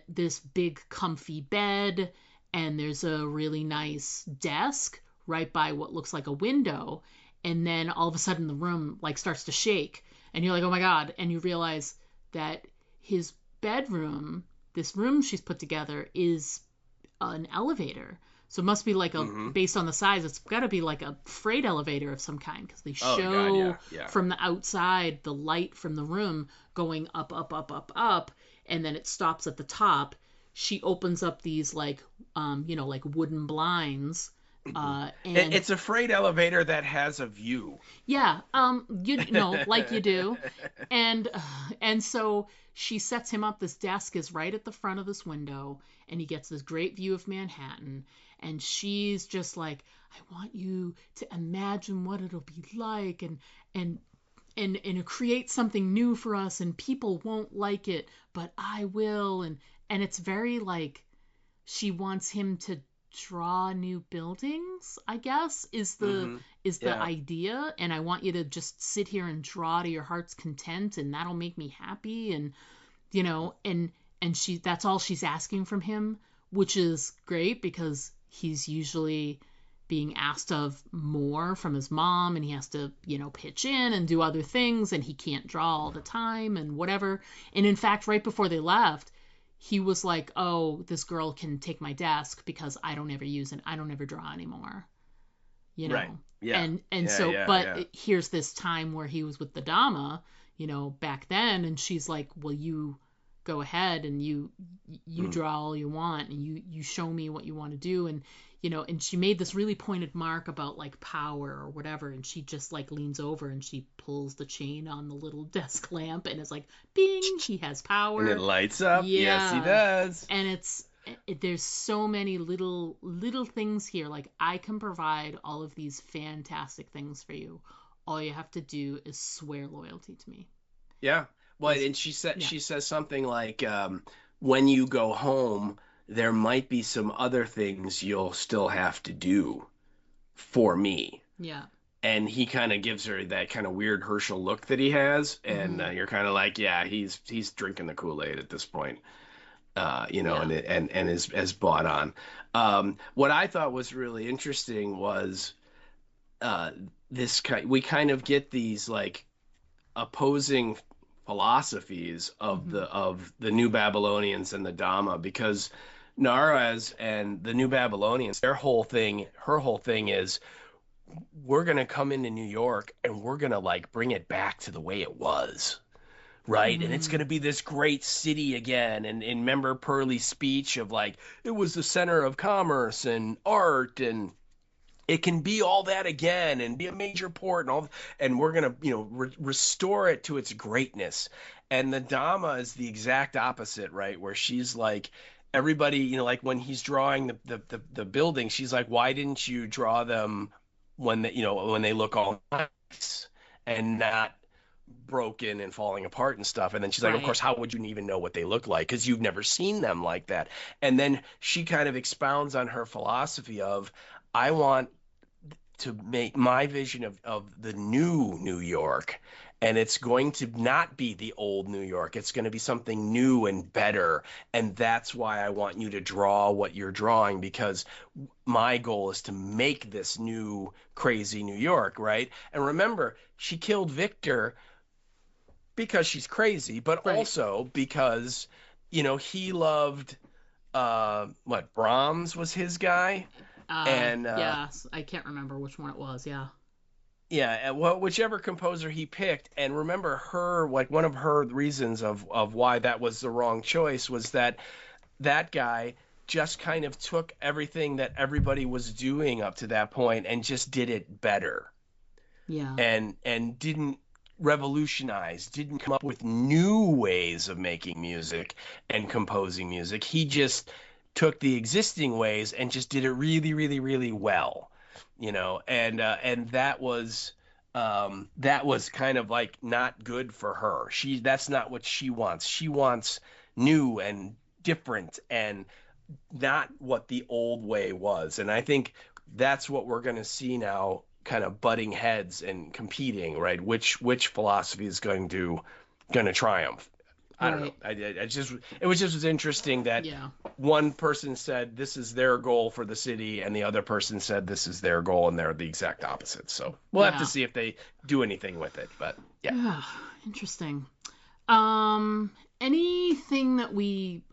this big comfy bed, and there's a really nice desk right by what looks like a window. And then all of a sudden the room like starts to shake, and you're like, oh my God. And you realize that his bedroom, this room she's put together, is an elevator. So it must be like based on the size, it's got to be like a freight elevator of some kind, because they show from the outside the light from the room going up, up, up, up, up, and then it stops at the top. She opens up these like wooden blinds, and it's a freight elevator that has a view. Yeah, like you do, and so she sets him up. This desk is right at the front of this window, and he gets this great view of Manhattan. And she's just like, I want you to imagine what it'll be like, and create something new for us, and people won't like it, but I will. And it's very like she wants him to draw new buildings, I guess, is the idea. And I want you to just sit here and draw to your heart's content, and that'll make me happy. And and she, that's all she's asking from him, which is great, because he's usually being asked of more from his mom, and he has to, pitch in and do other things, and he can't draw all the time and whatever. And in fact, right before they left, he was like, oh, this girl can take my desk because I don't ever use it. I don't ever draw anymore. Right. Yeah. Here's this time where he was with the Dama, back then, and she's like, well, you go ahead and you draw all you want, and you show me what you want to do. And and she made this really pointed mark about like power or whatever, and she just like leans over and she pulls the chain on the little desk lamp, and it's like, bing, he has power, and it lights up. Yes, he does. And there's so many little things here. Like, I can provide all of these fantastic things for you. All you have to do is swear loyalty to me. Yeah. Well, and she says something like, when you go home, there might be some other things you'll still have to do for me. Yeah. And he kind of gives her that kind of weird Herschel look that he has, and you're kind of like, yeah, he's drinking the Kool-Aid at this point, and is bought on. What I thought was really interesting was we kind of get these like opposing philosophies of the New Babylonians and the Dhamma, because Naraz and the New Babylonians, her whole thing is, we're going to come into New York and we're going to like bring it back to the way it was. Right. And it's going to be this great city again. And remember Pearlie's speech of like, it was the center of commerce and art, and it can be all that again and be a major port and we're going to, restore it to its greatness. And the Dhamma is the exact opposite, right? Where she's like, everybody, like when he's drawing the building, she's like, why didn't you draw them when they look all nice and not broken and falling apart and stuff. And then she's like, of course, how would you even know what they look like? Because you've never seen them like that. And then she kind of expounds on her philosophy of, I want to make my vision of the new New York. And it's going to not be the old New York. It's going to be something new and better. And that's why I want you to draw what you're drawing, because my goal is to make this new crazy New York, right? And remember, she killed Victor because she's crazy, but also because, he loved, Brahms was his guy? Yeah, I can't remember which one it was, yeah. Yeah, well, whichever composer he picked, and remember one of her reasons of why that was the wrong choice was that guy just kind of took everything that everybody was doing up to that point and just did it better. Yeah. And didn't revolutionize, didn't come up with new ways of making music and composing music. He just took the existing ways and just did it really, really, really well. And that was kind of like not good for her. That's not what she wants. She wants new and different and not what the old way was. And I think that's what we're going to see now, kind of butting heads and competing, right? Which philosophy is going to triumph? I don't know. It was interesting that one person said this is their goal for the city, and the other person said this is their goal, and they're the exact opposite. So we'll have to see if they do anything with it. But yeah. Interesting. Anything that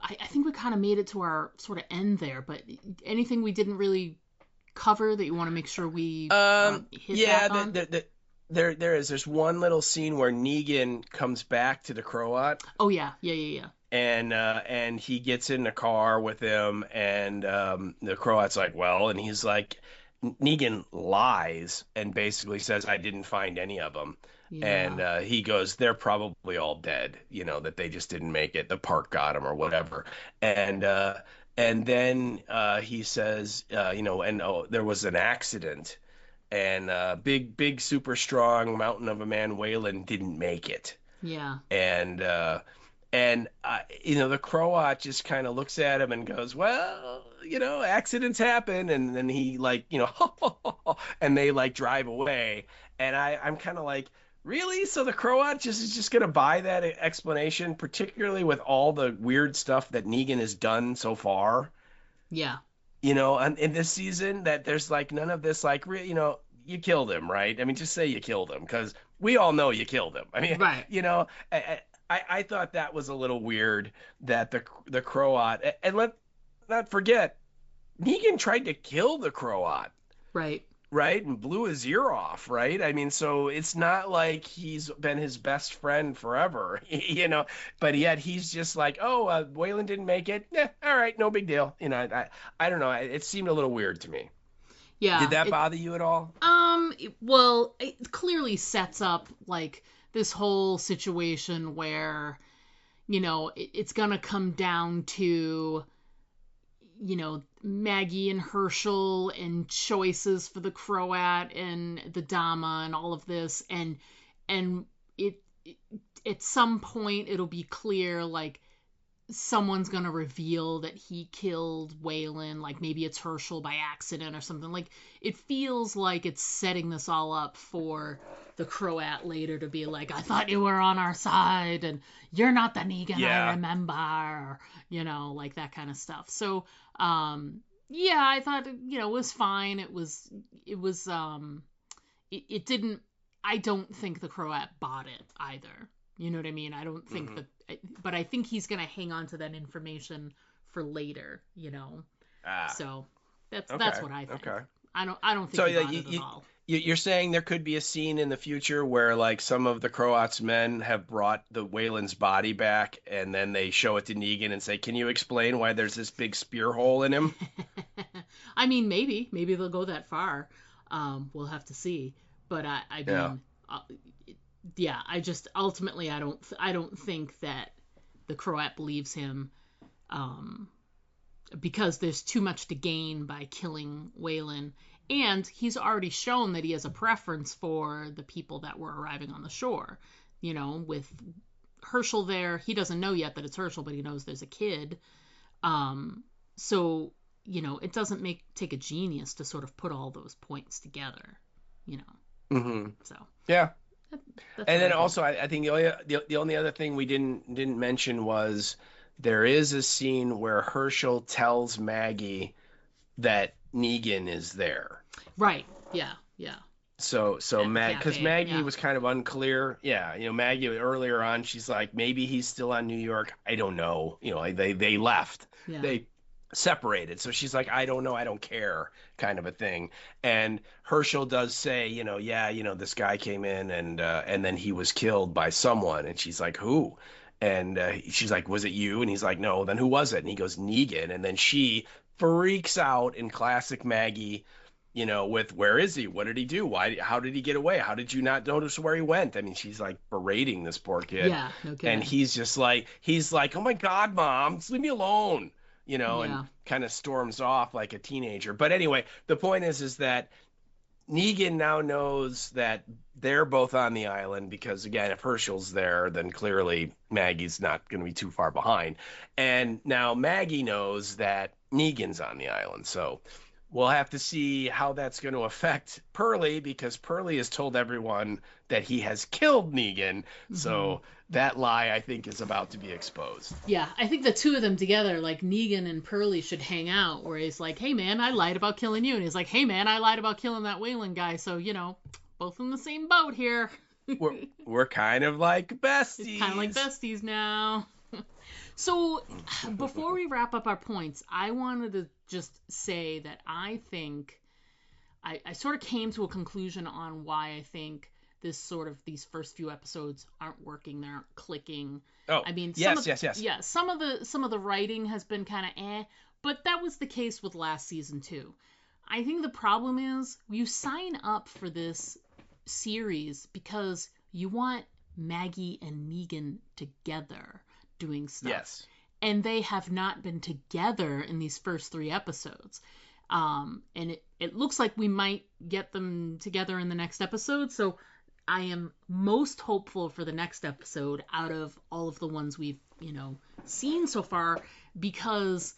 I think we kind of made it to our sort of end there, but anything we didn't really cover that you want to make sure we hit back on? There's one little scene where Negan comes back to the Croat. Oh yeah. And he gets in the car with him, and the Croat's like, well, and he's like, Negan lies and basically says, I didn't find any of them. Yeah. And he goes, they're probably all dead, that they just didn't make it. The park got them or whatever. And then he says, there was an accident. And big, super strong mountain of a man, Wayland, didn't make it. Yeah. And the Croat just kind of looks at him and goes, well, accidents happen. And then he and they drive away. And I'm kind of like, really? So the Croat is just going to buy that explanation, particularly with all the weird stuff that Negan has done so far? Yeah. In this season, that there's none of this, you killed him, right? I mean, just say you killed him, because we all know you killed him. I mean, right. I thought that was a little weird that the Croat, and let's not forget, Negan tried to kill the Croat. Right. Right? And blew his ear off, right? I mean, so it's not like he's been his best friend forever, but yet he's just like, oh, Wayland didn't make it. Yeah, all right, no big deal. I don't know. It seemed a little weird to me. Yeah. Did that bother you at all? Well, it clearly sets up this whole situation where, it's going to come down to, Maggie and Herschel and choices for the Croat and the Dama and all of this. And it at some point it'll be clear, someone's going to reveal that he killed Wayland, maybe it's Herschel by accident or something. It feels like it's setting this all up for the Croat later to be like, I thought you were on our side and you're not the Negan I remember, or, that kind of stuff. So, I thought, it was fine. It didn't, I don't think the Croat bought it either. You know what I mean? I don't think that, but I think he's going to hang on to that information for later, So that's what I think. Okay. I don't think he bought it at all. You're saying there could be a scene in the future where some of the Croat's men have brought the Wayland's body back, and then they show it to Negan and say, can you explain why there's this big spear hole in him? I mean, maybe they'll go that far. We'll have to see. But I mean, I just ultimately I don't think that the Croat believes him, because there's too much to gain by killing Wayland. And he's already shown that he has a preference for the people that were arriving on the shore. with Herschel there. He doesn't know yet that it's Herschel, but he knows there's a kid. So, it doesn't take a genius to sort of put all those points together, Mm-hmm. So yeah. That's And then also, I think the only other thing we didn't mention was there is a scene where Herschel tells Maggie that Negan is there. Right. Yeah. So because Maggie yeah. was kind of unclear. Yeah, Maggie earlier on, she's like, maybe he's still on New York. I don't know. They left. Yeah. They separated. So she's like, I don't know, I don't care, kind of a thing. And Herschel does say, this guy came in and then he was killed by someone. And she's like, who? And she's like, was it you? And he's like, no. Then who was it? And he goes, Negan. And then she freaks out in classic Maggie, with where is he? What did he do? How did he get away? How did you not notice where he went? I mean, she's like berating this poor kid. Yeah, no kidding. And he's like, oh my God, Mom, just leave me alone. And kind of storms off like a teenager. But anyway, the point is that Negan now knows that they're both on the island because, again, if Herschel's there, then clearly Maggie's not going to be too far behind. And now Maggie knows that Negan's on the island. So we'll have to see how that's going to affect Pearlie, because Pearlie has told everyone that he has killed Negan. Mm-hmm. So that lie, I think, is about to be exposed. Yeah, I think the two of them together, like Negan and Pearlie, should hang out, where he's like, hey, man, I lied about killing you. And he's like, hey, man, I lied about killing that Wayland guy. So, both in the same boat here. we're kind of like besties. It's kind of like besties now. So before we wrap up our points, I wanted to just say that I think I sort of came to a conclusion on why I think these first few episodes aren't working, they aren't clicking. Oh, I mean, yes. Yeah, some of the writing has been kind of but that was the case with last season too. I think the problem is you sign up for this series because you want Maggie and Negan together doing stuff. Yes. And they have not been together in these first 3 episodes. And it looks like we might get them together in the next episode. So I am most hopeful for the next episode out of all of the ones we've, seen so far, because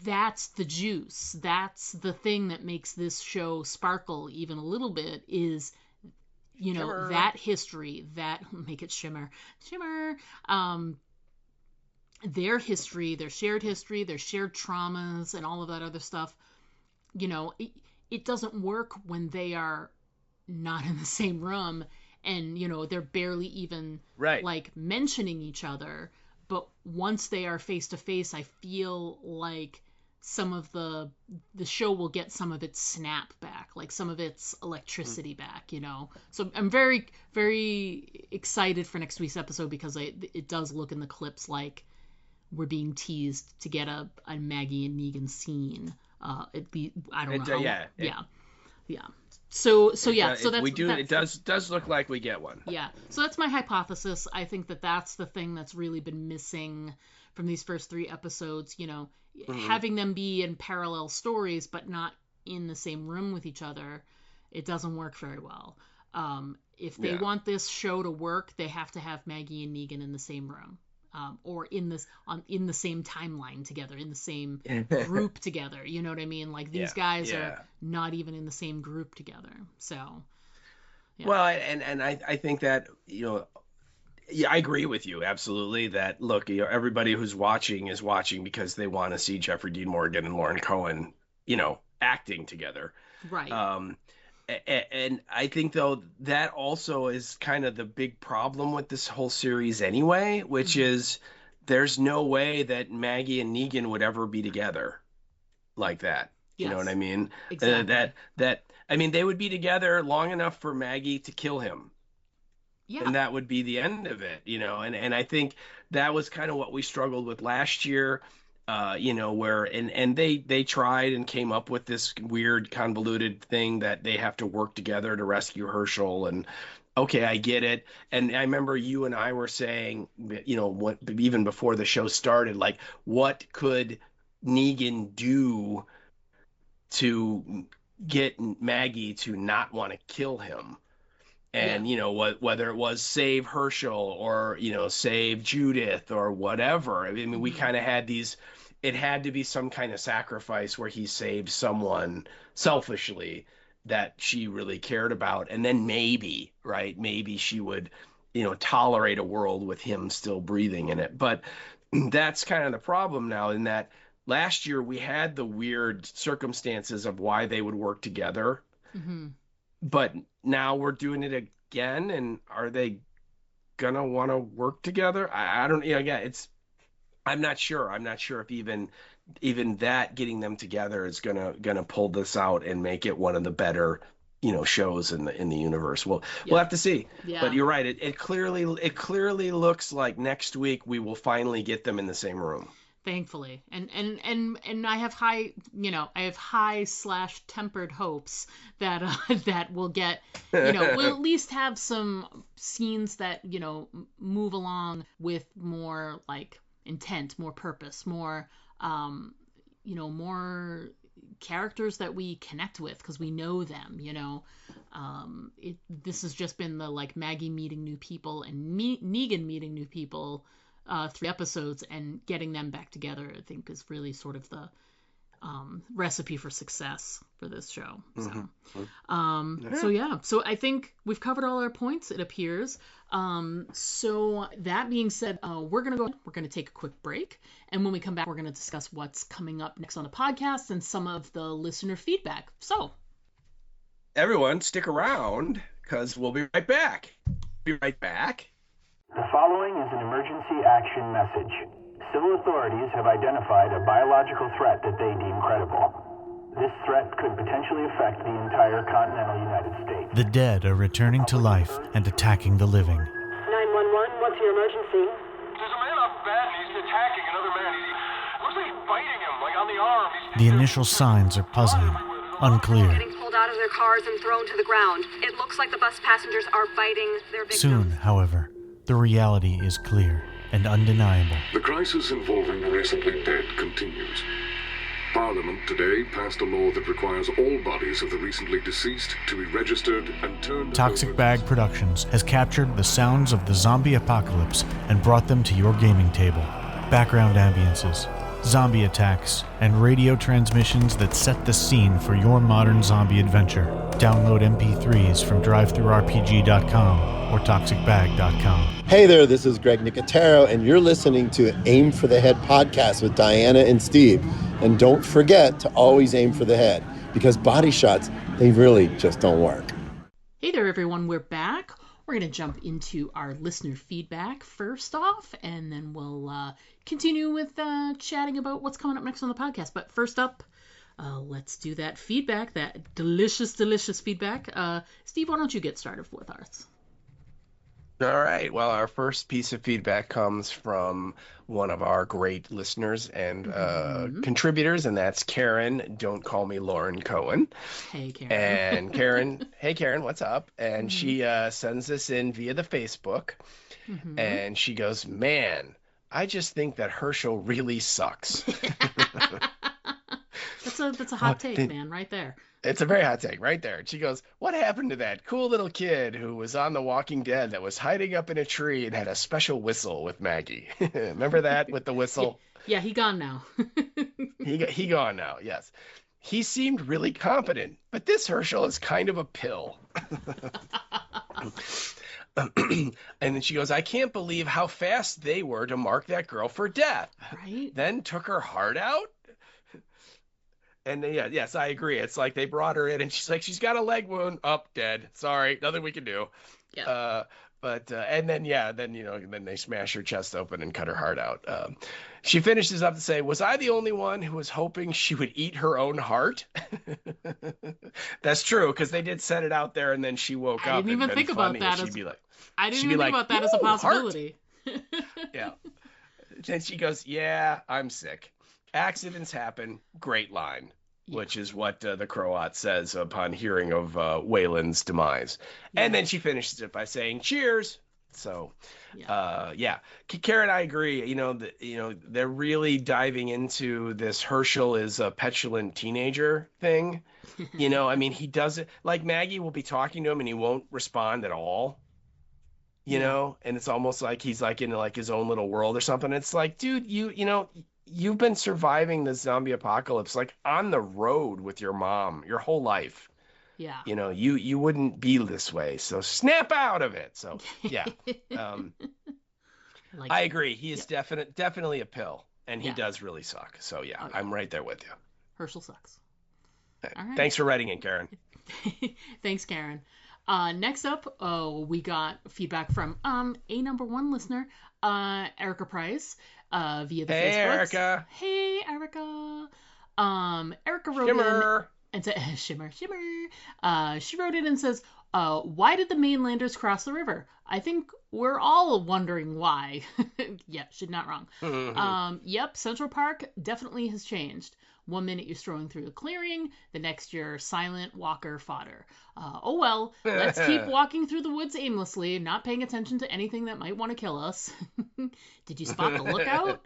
that's the juice. That's the thing that makes this show sparkle even a little bit, is shimmer. That history, that make it shimmer, their history, their shared traumas and all of that other stuff. It doesn't work when they are not in the same room and, they're barely even like mentioning each other. But once they are face to face, I feel like some of the show will get some of its snap back, like some of its electricity back, So I'm very, very excited for next week's episode, because it does look in the clips like we're being teased to get a Maggie and Negan scene. I don't know. Yeah. So it does look like we get one. Yeah. So that's my hypothesis. I think that's the thing that's really been missing from these first 3 episodes. Having them be in parallel stories but not in the same room with each other, it doesn't work very well. If they want this show to work, they have to have Maggie and Negan in the same room. Or in the same timeline together, in the same group together. You know what I mean? Like, these guys are not even in the same group together. So, yeah. Well, and I think that, I agree with you absolutely that, look, everybody who's watching is watching because they want to see Jeffrey Dean Morgan and Lauren Cohen, acting together. Right. And I think, though, that also is kind of the big problem with this whole series anyway, which is there's no way that Maggie and Negan would ever be together like that. Yes. You know what I mean? Exactly. They would be together long enough for Maggie to kill him. Yeah. And that would be the end of it, and I think that was kind of what we struggled with last year. Where they tried and came up with this weird convoluted thing that they have to work together to rescue Herschel. And okay, I get it. And I remember you and I were saying, what, even before the show started, like, what could Negan do to get Maggie to not want to kill him? And, whether it was save Herschel or, save Judith or whatever. I mean, we kind of had it had to be some kind of sacrifice where he saved someone selfishly that she really cared about. And then maybe she would, tolerate a world with him still breathing in it. But that's kind of the problem now, in that last year we had the weird circumstances of why they would work together. Mm-hmm. But now we're doing it again, and are they gonna want to work together? I don't. Again, I'm not sure. I'm not sure if even that, getting them together, is gonna pull this out and make it one of the better shows in the universe. We'll have to see. Yeah. But you're right. It clearly looks like next week we will finally get them in the same room. Thankfully, and I have high/tempered hopes that that we'll get, we'll at least have some scenes that move along with more like intent, more purpose, more more characters that we connect with because we know them. This has just been the like Maggie meeting new people and Negan meeting new people. 3 episodes, and getting them back together, I think, is really sort of the recipe for success for this show. So, so I think we've covered all our points, it appears. So that being said, we're gonna take a quick break, and when we come back, we're gonna discuss what's coming up next on the podcast and some of the listener feedback. So, everyone, stick around because we'll be right back. The following is an emergency action message. Civil authorities have identified a biological threat that they deem credible. This threat could potentially affect the entire continental United States. The dead are returning to life and attacking the living. 911, what's your emergency? There's a man up bad and he's attacking another man. Looks like he's biting him, like on the arm. The initial signs are puzzling, unclear. Getting pulled out of their cars and thrown to the ground. It looks like the bus passengers are biting their victims. Soon, however, the reality is clear and undeniable. The crisis involving the recently dead continues. Parliament today passed a law that requires all bodies of the recently deceased to be registered and turned Toxic over. Bag Productions has captured the sounds of the zombie apocalypse and brought them to your gaming table. Background ambiences, zombie attacks, and radio transmissions that set the scene for your modern zombie adventure. Download MP3s from DriveThruRPG.com or ToxicBag.com. Hey there, this is Greg Nicotero, and you're listening to Aim for the Head podcast with Diana and Steve. And don't forget to always aim for the head, because body shots, they really just don't work. Hey there, everyone. We're back. We're going to jump into our listener feedback first off, and then we'll continue with chatting about what's coming up next on the podcast. But first up, let's do that feedback, that delicious feedback. Steve, why don't you get started with ours? All right. Well, our first piece of feedback comes from one of our great listeners and contributors, and that's Karen. Don't call me Lauren Cohen. Hey, Karen. And Karen, hey, Karen, what's up? And she sends this in via the Facebook, and she goes, "Man, I just think that Herschel really sucks." That's a hot take, man, right there. It's a very hot take right there. She goes, "What happened to that cool little kid who was on The Walking Dead that was hiding up in a tree and had a special whistle with Maggie?" Remember that with the whistle? Yeah, he gone now. he gone now, yes. "He seemed really competent, but this Herschel is kind of a pill." And then she goes, "I can't believe how fast they were to mark that girl for death. Right? Then took her heart out?" And yes, I agree. It's like they brought her in, and she's like, "She's got a leg wound. Up, dead. Sorry, nothing we can do." Yeah. And then then they smash her chest open and cut her heart out. She finishes up to say, "Was I the only one who was hoping she would eat her own heart?" That's true, because they did set it out there, and then she woke up. I didn't even think about that. I didn't even think about that as a possibility. Yeah. Then she goes, "Yeah, I'm sick. Accidents happen." Great line, which is what the Croat says upon hearing of Wayland's demise. Yeah. And then she finishes it by saying, "Cheers." So, Yeah. Karen, I agree. They're really diving into this Herschel is a petulant teenager thing. I mean, he does it like Maggie will be talking to him and he won't respond at all. And it's almost like he's like in like his own little world or something. It's like, dude, you've been surviving the zombie apocalypse like on the road with your mom your whole life. Yeah. You wouldn't be this way. So snap out of it. So yeah. I agree. He is definitely a pill, and he does really suck. So yeah, Okay. I'm right there with you. Herschel sucks. All right. Thanks for writing in, Karen. Thanks, Karen. Next up, we got feedback from a number one listener, Erica Price, via the Hey, Facebook. Erica. Hey, Erica. Erica wrote Shimmer. in and said, shimmer. She wrote in and says, why did the Mainlanders cross the river? I think we're all wondering why. Yep, she's not wrong. Yep, Central Park definitely has changed. 1 minute you're strolling through a clearing, the next you're silent walker fodder. Oh well, let's keep walking through the woods aimlessly, not paying attention to anything that might want to kill us. Did you spot the lookout?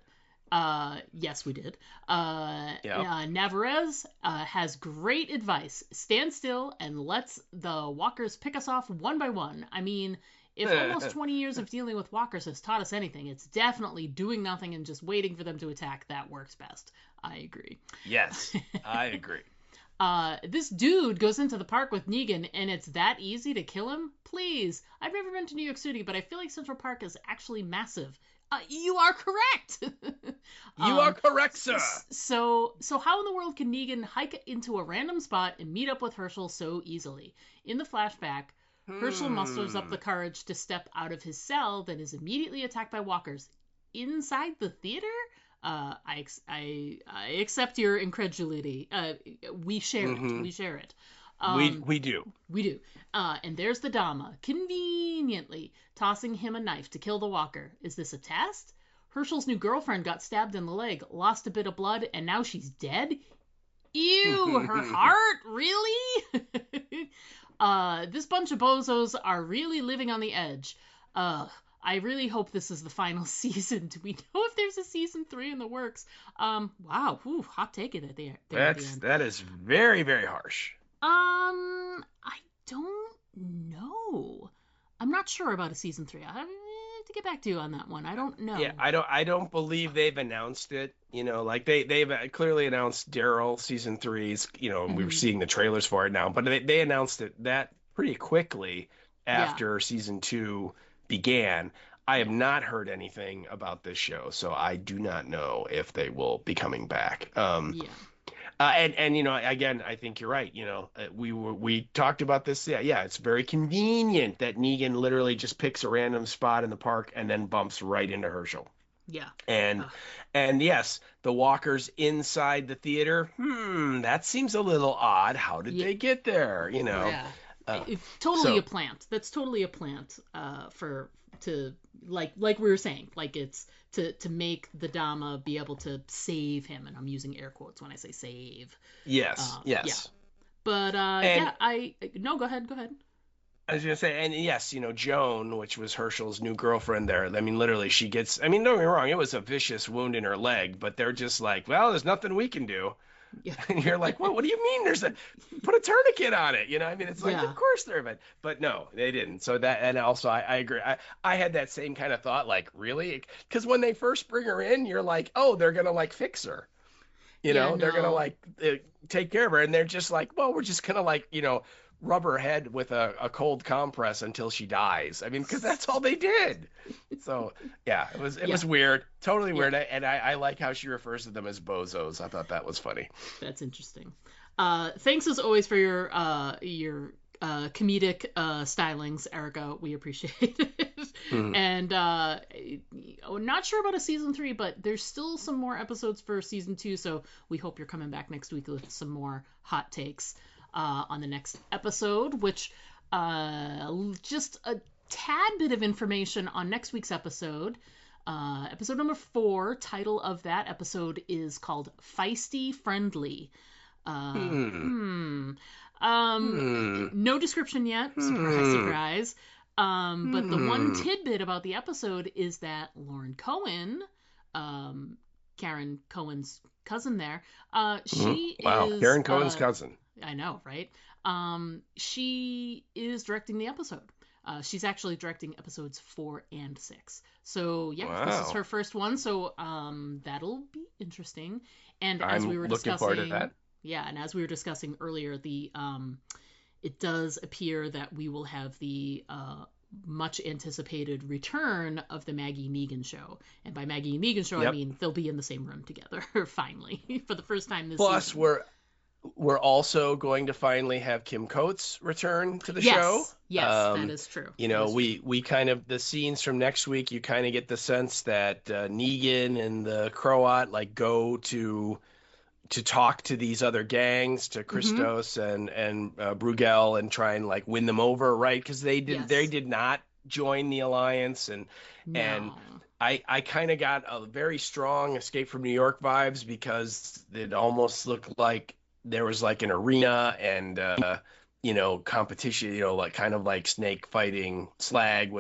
Yes, we did. Navarez has great advice. Stand still and let's the walkers pick us off one by one. I mean, if almost 20 years of dealing with walkers has taught us anything, it's definitely doing nothing and just waiting for them to attack that works best. I agree. Yes, I agree. This dude goes into the park with Negan, and it's that easy to kill him? Please. I've never been to New York City, but I feel like Central Park is actually massive. You are correct. You are correct, sir. So how in the world can Negan hike into a random spot and meet up with Herschel so easily? In the flashback, Herschel musters up the courage to step out of his cell, then is immediately attacked by walkers inside the theater. I accept your incredulity. We share it. We share it. We do. We do. And there's the Dama, conveniently tossing him a knife to kill the walker. Is this a test? Herschel's new girlfriend got stabbed in the leg, lost a bit of blood, and now she's dead? Ew, her heart? Really? This bunch of bozos are really living on the edge. I really hope this is the final season. Do we know if there's a season 3 in the works? Wow, hot take it at the end. That is very, very harsh. I don't know. I'm not sure about a season 3. I have to get back to you on that one. I don't know. Yeah, I don't believe they've announced it. Like they've clearly announced Daryl season 3's. And we were seeing the trailers for it now, but they announced that pretty quickly after season 2 began. I have not heard anything about this show, so I do not know if they will be coming back. And again, I think you're right. We talked about this. Yeah, it's very convenient that Negan literally just picks a random spot in the park and then bumps right into Herschel. Yeah. And yes, the walkers inside the theater. That seems a little odd. How did they get there? Yeah. It's totally a plant. That's totally a plant. Like we were saying, like it's to make the Dama be able to save him, and I'm using air quotes when I say save. Yes. Yeah. But go ahead. I was gonna say, and yes, Joan, which was Herschel's new girlfriend there. I mean, literally, she gets. I mean, don't get me wrong, it was a vicious wound in her leg, but they're just like, well, there's nothing we can do. Yeah. And you're like, what do you mean put a tourniquet on it? I mean, it's like, of course they're, but no, they didn't. So that, and also I agree. I had that same kind of thought, like, really? Because when they first bring her in, you're like, oh, they're going to like fix her. They're going to like take care of her. And they're just like, well, we're just going to like, rub her head with a cold compress until she dies. I mean, because that's all they did. So yeah, it was weird, totally weird. And I like how she refers to them as bozos. I thought that was funny. That's interesting. Thanks as always for your comedic stylings, Erica. We appreciate it. And not sure about a season 3, but there's still some more episodes for season 2. So we hope you're coming back next week with some more hot takes. On the next episode, which just a tad bit of information on next week's episode. Episode number 4, title of that episode is called Feisty Friendly. No description yet. Surprise. But the one tidbit about the episode is that Lauren Cohen, Karen Cohen's cousin there, she is... Karen Cohen's cousin. I know, right? She is directing the episode. She's actually directing episodes 4 and 6. So, yeah, This is her first one, so that'll be interesting. And as we were looking discussing... forward to that. Yeah, and as we were discussing earlier, it does appear that we will have the much anticipated return of the Maggie Negan show. And by Maggie Negan show, I mean they'll be in the same room together, finally, for the first time this season. Plus, we're also going to finally have Kim Coates return to the show. Yes, that is true. We kind of, the scenes from next week, you kind of get the sense that Negan and the Croat go to talk to these other gangs, to Christos and Bruegel, and try and win them over, right? Because they did not join the alliance, and I kind of got a very strong Escape from New York vibes, because it almost looked like there was an arena and competition, kind of like Snake fighting Slag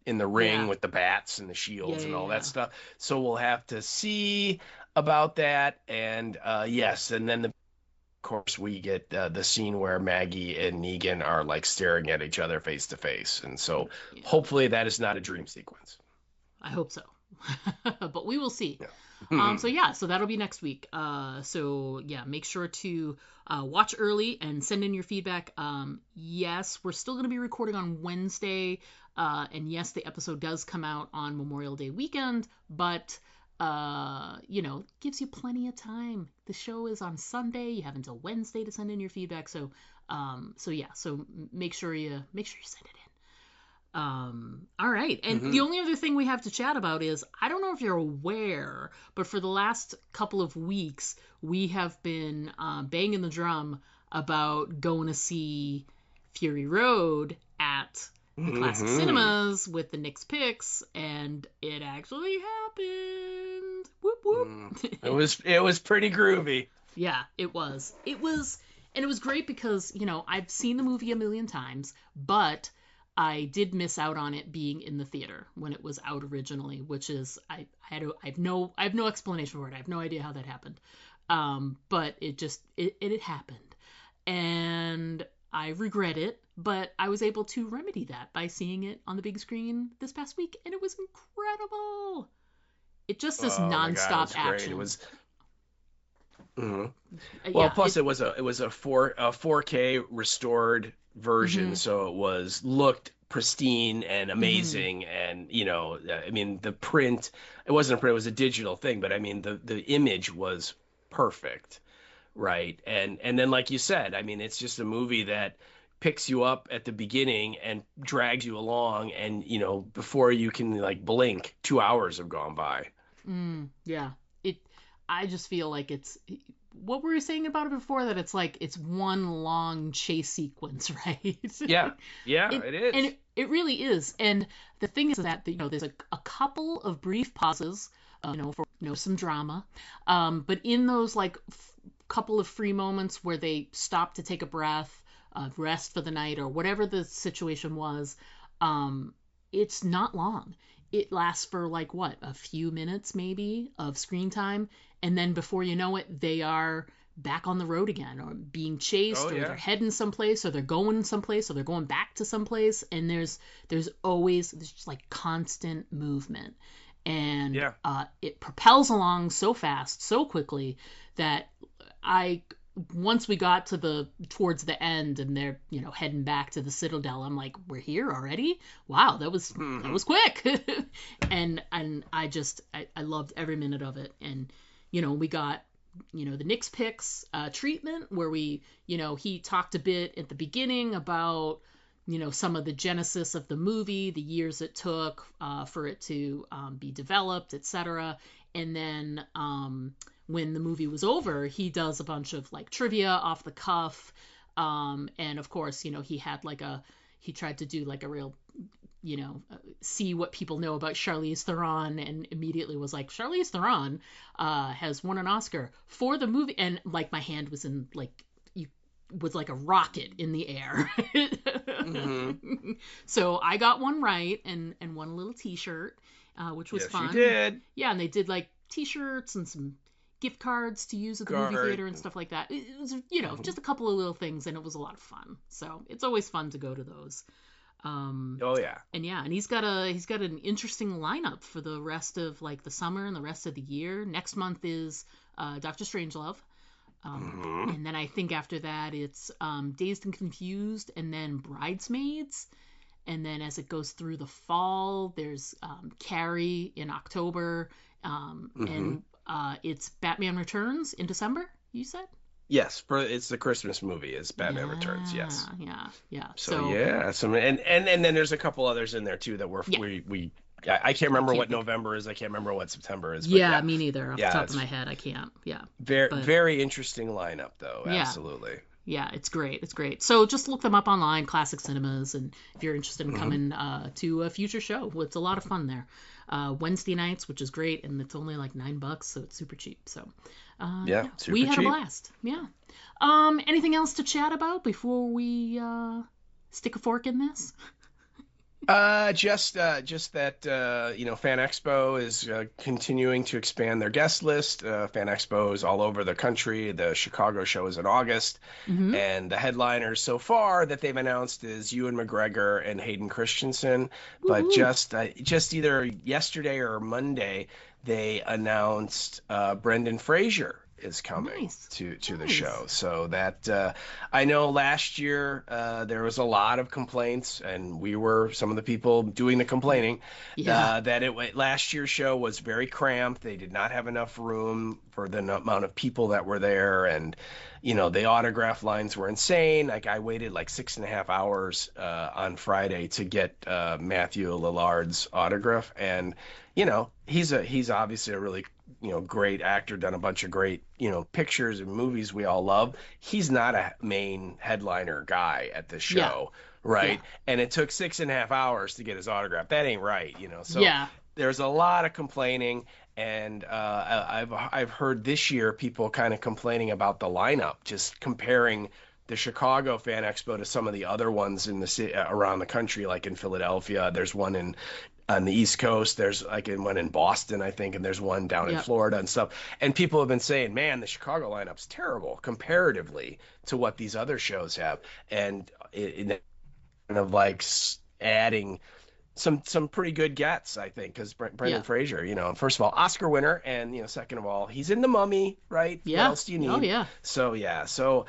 in the ring with the bats and the shields and all that stuff. So we'll have to see about that. And yes, and then of course we get the scene where Maggie and Negan are staring at each other face to face, and so hopefully that is not a dream sequence. I hope so. But we will see. So that'll be next week. Make sure to watch early and send in your feedback. Yes, we're still going to be recording on Wednesday, and yes, the episode does come out on Memorial Day weekend, but gives you plenty of time. The show is on Sunday. You have until Wednesday to send in your feedback. So make sure you send it in. All right. And the only other thing we have to chat about is, I don't know if you're aware, but for the last couple of weeks, we have been banging the drum about going to see Fury Road at the Classic Cinemas with the Knicks Picks, and it actually happened. Whoop whoop. It was pretty groovy. Yeah, it was. It was great because, I've seen the movie a million times, but I did miss out on it being in the theater when it was out originally, which is I have no explanation for it. I have no idea how that happened. But it happened, and I regret it. But I was able to remedy that by seeing it on the big screen this past week, and it was incredible. It just this nonstop action. It was. Well, plus it was a 4K restored version, so it looked pristine and amazing, and the print, it wasn't a print, it was a digital thing, but the image was perfect, right? And then, like you said, it's just a movie that picks you up at the beginning and drags you along, and before you can blink, 2 hours have gone by. I just feel like it's, what were you saying about it before, that it's one long chase sequence, right? Yeah, it is. And it really is. And the thing is that, there's a couple of brief pauses, for some drama. But in those couple of free moments where they stop to take a breath, rest for the night, or whatever the situation was, it's not long. It lasts for a few minutes maybe of screen time, and then before you know it, they are back on the road again, or being chased, or they're heading someplace, or they're going someplace, or they're going back to someplace, and there's just constant movement, and it propels along so fast, so quickly, that once we got towards the end, and they're heading back to the Citadel, I'm like, we're here already? Wow, that was quick. and I loved every minute of it. And we got the Knicks Picks treatment, where he talked a bit at the beginning about some of the genesis of the movie, the years it took for it to be developed, etc. And then when the movie was over, he does a bunch of trivia off the cuff, and of course he had he tried to do a real see what people know about Charlize Theron, and immediately was like, Charlize Theron has won an Oscar for the movie, and my hand was in was like a rocket in the air. Mm-hmm. So I got one right and won a little T-shirt, which was fun. Yes, you did. Yeah, and they did like T-shirts and some gift cards to use at the movie theater and stuff like that. It was, just a couple of little things, and it was a lot of fun. So it's always fun to go to those. Oh yeah. And he's got an interesting lineup for the rest of like the summer and the rest of the year. Next month is Doctor Strangelove. And then I think after that it's Dazed and Confused, and then Bridesmaids. And then as it goes through the fall, there's Carrie in October, and it's Batman Returns in December, you said? Yes, it's the Christmas movie. It's Batman Returns. Yes. Yeah. So yeah, and then there's a couple others in there too that I can't remember what November is. I can't remember what September is. But yeah, me neither. Off the top of my head, I can't. Yeah. Very interesting lineup though. Yeah. Absolutely. Yeah, it's great. It's great. So just look them up online, Classic Cinemas, and if you're interested in coming to a future show, it's a lot of fun there. Wednesday nights, which is great, and it's only like $9, so it's super cheap. So super we had cheap. a blast. Yeah. Anything else to chat about before we stick a fork in this? Just that Fan Expo is continuing to expand their guest list. Fan Expo is all over the country. The Chicago show is in August, and the headliners so far that they've announced is Ewan McGregor and Hayden Christensen. But just either yesterday or Monday, they announced Brendan Fraser is coming to the show. So that I know last year there was a lot of complaints, and we were some of the people doing the complaining that last year's show was very cramped. They did not have enough room for the amount of people that were there, and the autograph lines were insane. Like I waited like 6.5 hours on Friday to get Matthew Lillard's autograph, and he's obviously a really great actor, done a bunch of great, pictures and movies we all love. He's not a main headliner guy at the show, right? Yeah. And it took 6.5 hours to get his autograph. That ain't right, So there's a lot of complaining, and I've heard this year people kind of complaining about the lineup, just comparing the Chicago Fan Expo to some of the other ones in the city around the country, like in Philadelphia. There's one on the East Coast, there's like one in Boston, I think, and there's one down in Florida and stuff. And people have been saying, man, the Chicago lineup's terrible comparatively to what these other shows have. And it kind of like adding some pretty good gets, I think, because Brendan Fraser, first of all, Oscar winner, and second of all, he's in The Mummy, right? Yeah. What else do you need? Oh yeah. So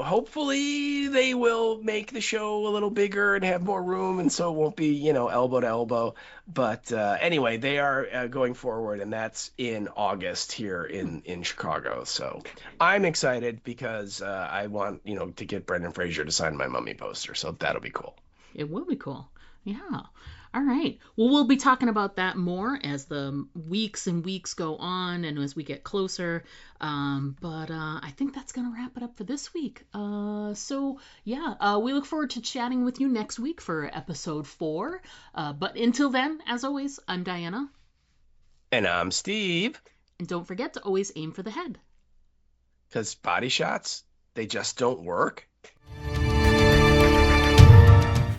hopefully they will make the show a little bigger and have more room, and so it won't be elbow to elbow. But anyway, they are going forward, and that's in August here in Chicago. So I'm excited because I want to get Brendan Fraser to sign my Mummy poster. So that'll be cool. It will be cool. Yeah. All right. Well, we'll be talking about that more as the weeks and weeks go on and as we get closer. But I think that's going to wrap it up for this week. We look forward to chatting with you next week for episode 4. But until then, as always, I'm Diana. And I'm Steve. And don't forget to always aim for the head. Because body shots, they just don't work.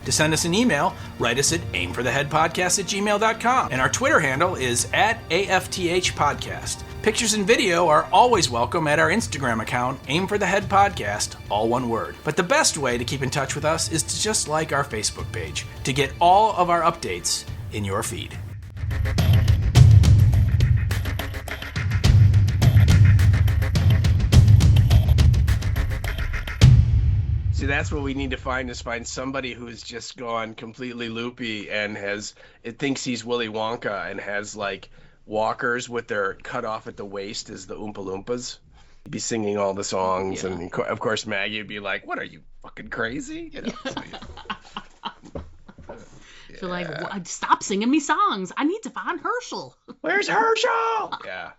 To send us an email, write us at aimfortheheadpodcast@gmail.com. And our Twitter handle is @AFTH Podcast. Pictures and video are always welcome at our Instagram account, Aim for the Head Podcast, all one word. But the best way to keep in touch with us is to just like our Facebook page to get all of our updates in your feed. See, that's what we need to find, is find somebody who's just gone completely loopy and thinks he's Willy Wonka and has like walkers with their cut off at the waist as the Oompa Loompas. He'd be singing all the songs, and of course Maggie would be like, "What are you, fucking crazy?" So like, stop singing me songs. I need to find Herschel. Where's Herschel? Yeah.